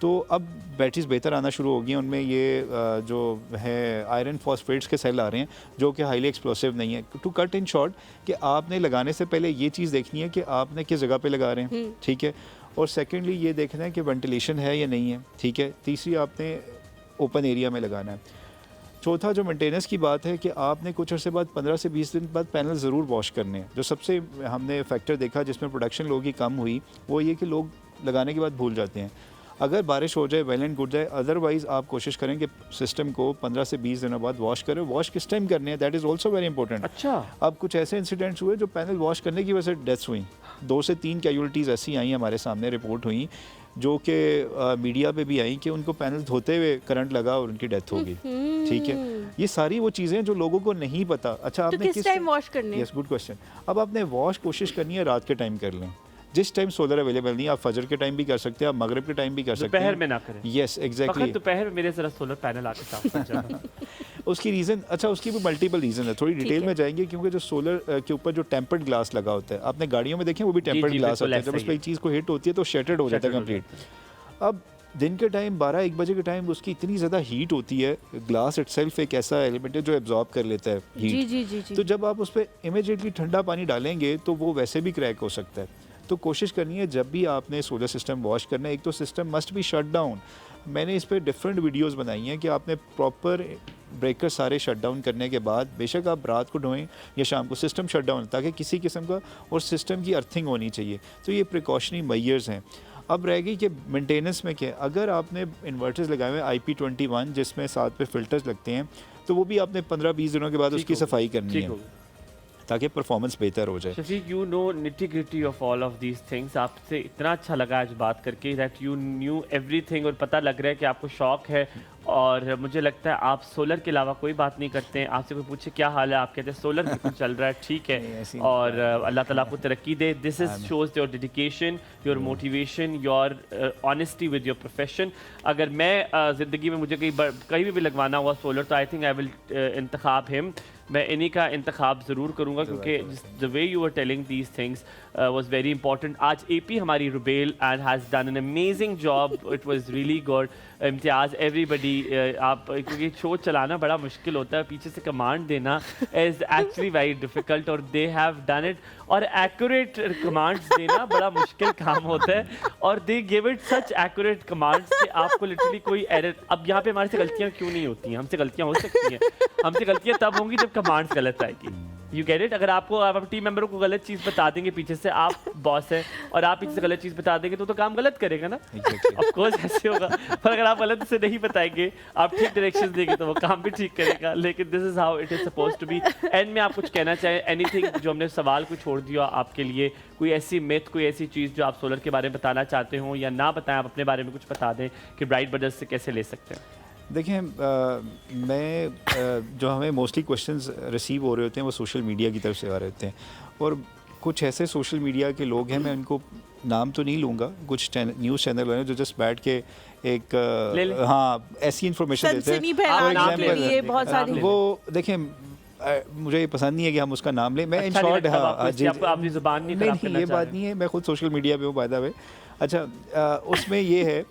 तो अब बैटरीज बेहतर आना शुरू हो गई हैं, उनमें ये जो है आयरन फॉस्फेट्स के सेल आ रहे हैं जो कि हाईली एक्सप्लोसिव नहीं है। टू कट इन शॉर्ट कि आपने लगाने से पहले ये चीज़ देखनी है कि आपने किस जगह पे लगा रहे हैं। ठीक है, और सेकेंडली ये देखना है कि वेंटिलेशन है या नहीं है। ठीक है, तीसरी आपने ओपन एरिया में लगाना है। चौथा जो मेंटेनेंस की बात है कि आपने कुछ अर्से बाद 15 से 20 दिन बाद पैनल ज़रूर वॉश करने हैं। जो सबसे हमने फैक्टर देखा जिसमें प्रोडक्शन लोगों की कम हुई वो ये कि लोग लगाने के बाद भूल जाते हैं। अगर बारिश हो जाए वेल एंड गुड जाए, अदरवाइज़ आप कोशिश करें कि सिस्टम को 15 से 20 दिनों बाद वॉश करें। वॉश किस टाइम करने हैं, that is also very important. अच्छा, अब कुछ ऐसे इंसिडेंट्स हुए जो पैनल वॉश करने की वजह से डेथ्स हुई। 2 से 3 कैजुअलिटीज़ ऐसी आई हमारे सामने रिपोर्ट हुई जो कि मीडिया पे भी आई कि उनको पैनल धोते हुए करंट लगा और उनकी डेथ हो गई। ठीक है, ये सारी वो चीज़ें जो लोगों को नहीं पता। अच्छा, तो आपने किस टाइम वॉश करने? Yes, good question. अब आपने वॉश कोशिश करनी है रात के टाइम कर लें, जिस टाइम सोलर अवेलेबल नहीं। आप फजर के टाइम भी कर सकते हैं, आप मगरिब के टाइम भी कर सकते हैं। दोपहर में ना करें। Yes, exactly. दोपहर में मेरे जरा सोलर पैनल आके साफ कर जाना। उसकी रीज़न, अच्छा उसकी भी मल्टीपल रीज़न है, थोड़ी डिटेल में जाएंगे क्योंकि जो सोलर के ऊपर जो टेम्पर्ड ग्लास लगा होता है, आपने गाड़ियों में देखें वो भी टेम्पर्ड जी, ग्लास बिल्कुल होता है। जब ऐसा उस पर ही एक चीज़ को हिट होती है तो शेटर्ड हो जाता है कंप्लीट। अब दिन के टाइम 12-1 बजे के टाइम उसकी इतनी ज़्यादा हीट होती है, ग्लास इटसेल्फ एक ऐसा एलिमेंट है जो एब्जॉर्ब कर लेता है हीट। जी जी जी जी। तो जब आप उस पर इमीडिएटली ठंडा पानी डालेंगे तो वो वैसे भी क्रैक हो सकता है। तो कोशिश करनी है जब भी आपने सोलर सिस्टम वॉश करना है, एक तो system must be shut down. मैंने इस पर डिफरेंट वीडियोस बनाई हैं कि आपने प्रॉपर ब्रेकर सारे शट डाउन करने के बाद, बेशक आप रात को ढोएं या शाम को, सिस्टम शट डाउन ताकि किसी किस्म का, और सिस्टम की अर्थिंग होनी चाहिए। तो ये प्रिकॉशनरी मेजर्स हैं। अब रह गई कि मेंटेनेंस में क्या, अगर आपने इन्वर्टर्स लगाए हुए IP21 जिसमें साथ पे फिल्टर्स लगते हैं तो वो भी आपने 15-20 दिनों के बाद उसकी सफाई करनी है। ताकि परफॉर्मेंस बेहतर हो जाए। Shafiq, you know nitty gritty of all of these things. आपसे इतना अच्छा लगा आज बात करके that you knew everything, और पता लग रहा है कि आपको शौक है, और मुझे लगता है आप सोलर के अलावा कोई बात नहीं करते हैं। आपसे कोई पूछे क्या हाल है, आप कहते हैं सोलर बिल्कुल चल रहा है, ठीक नहीं, है, ऐसी और अल्लाह ताला आपको तरक्की दे। This is shows your dedication, your motivation, your honesty with your profession. अगर मैं ज़िंदगी में मुझे कहीं भी लगवाना हुआ सोलर, तो आई थिंक आई विल इंतखाब हिम, मैं इन्हीं का इंतखाब ज़रूर करूँगा, क्योंकि the way you are telling these things was very important. आज एपी हमारी रुबेल and has done an amazing job, it was really good. Imtiaz, everybody, आप, क्योंकि शो चलाना बड़ा मुश्किल होता है, पीछे से कमांड देना इज़ एक्चुअली वेरी डिफ़िकल्ट, और दे हैव डन इट। और एक्यूरेट कमांड्स देना बड़ा मुश्किल काम होता है, और they give it such accurate commands कि आपको लिटरली कोई एरर। अब यहाँ पे हमारे से गलतियाँ क्यों नहीं होती हैं? हमसे गलतियाँ हो सकती हैं, हमसे गलतियाँ तब होंगी जब कमांड्स गलत आएगी। You get it? अगर आपको, आप अपने टीम मेंबरों को गलत चीज़ बता देंगे पीछे से, आप बॉस है और आप पीछे से गलत चीज़ बता देंगे, तो काम गलत करेगा ना। ऑफ कोर्स ऐसे होगा, पर अगर आप गलत से नहीं बताएंगे, आप ठीक डायरेक्शन देंगे, तो वो काम भी ठीक करेगा। लेकिन this is how it is suppose to be. End में आप कुछ कहना चाहें, एनीथिंग जो हमने सवाल को छोड़ दिया आपके लिए, कोई ऐसी मिथ, कोई ऐसी चीज़ जो आप सोलर के बारे में बताना चाहते हो, या ना बताएं, आप अपने बारे में कुछ बता दें कि ब्राइट ब्रदर्स से कैसे ले सकते हैं? देखिए, जो हमें मोस्टली क्वेश्चंस रिसीव हो रहे होते हैं वो सोशल मीडिया की तरफ से आ रहे होते हैं, और कुछ ऐसे सोशल मीडिया के लोग हैं, मैं उनको नाम तो नहीं लूँगा, कुछ न्यूज़ चैनल वाले जो जस्ट बैठ के एक हाँ ऐसी इन्फॉर्मेशन देते सनसनी हैं। फैलाने के लिए बहुत सारी, वो देखिए, मुझे ये पसंद नहीं है कि हम उसका नाम लें। मैं इन शॉर्ट, हाँ जी, अपनी ज़ुबान नहीं, ये बात नहीं है, मैं खुद सोशल मीडिया पे हूँ बाय द वे। अच्छा, उसमें ये है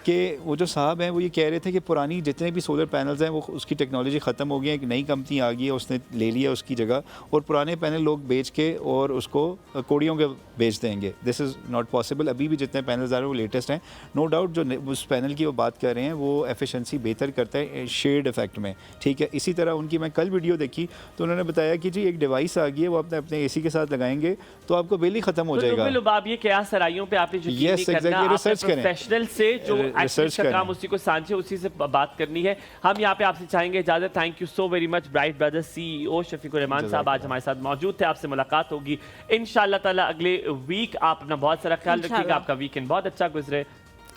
कि वो जो साहब हैं वो ये कह रहे थे कि पुरानी जितने भी सोलर पैनल्स हैं वो उसकी टेक्नोलॉजी ख़त्म हो गई है, एक नई कंपनी आ गई है, उसने ले लिया उसकी जगह, और पुराने पैनल लोग बेच के और उसको कोड़ियों के बेच देंगे। This is not possible. अभी भी जितने पैनल्स आ रहे हैं वो लेटेस्ट हैं, नो डाउट। जो उस पैनल की वो बात कर रहे हैं वो एफिशिएंसी बेहतर करता है शेड इफेक्ट में, ठीक है। इसी तरह उनकी मैं कल वीडियो देखी तो उन्होंने बताया कि जी एक डिवाइस आ गई है, वो अपने एसी के साथ लगाएंगे तो आपको बिल ही ख़त्म हो जाएगा। आप ये क्या सराइयों पे आपने रिसर्च करें, प्रोफेशनल से जो रिसर्च का काम उसी को सांझे उसी से बात करनी है। हम यहाँ पे आपसे चाहेंगे इजाजत। Thank you so very much. Bright brothers CEO Shafiqur Rahman साहब आज हमारे साथ मौजूद थे, आपसे मुलाकात होगी इंशाअल्लाह ताला अगले वीक। आप अपना बहुत सारा ख्याल रखिएगा, आपका वीकेंड बहुत अच्छा गुजरे।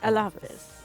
अल्लाह हाफिज़।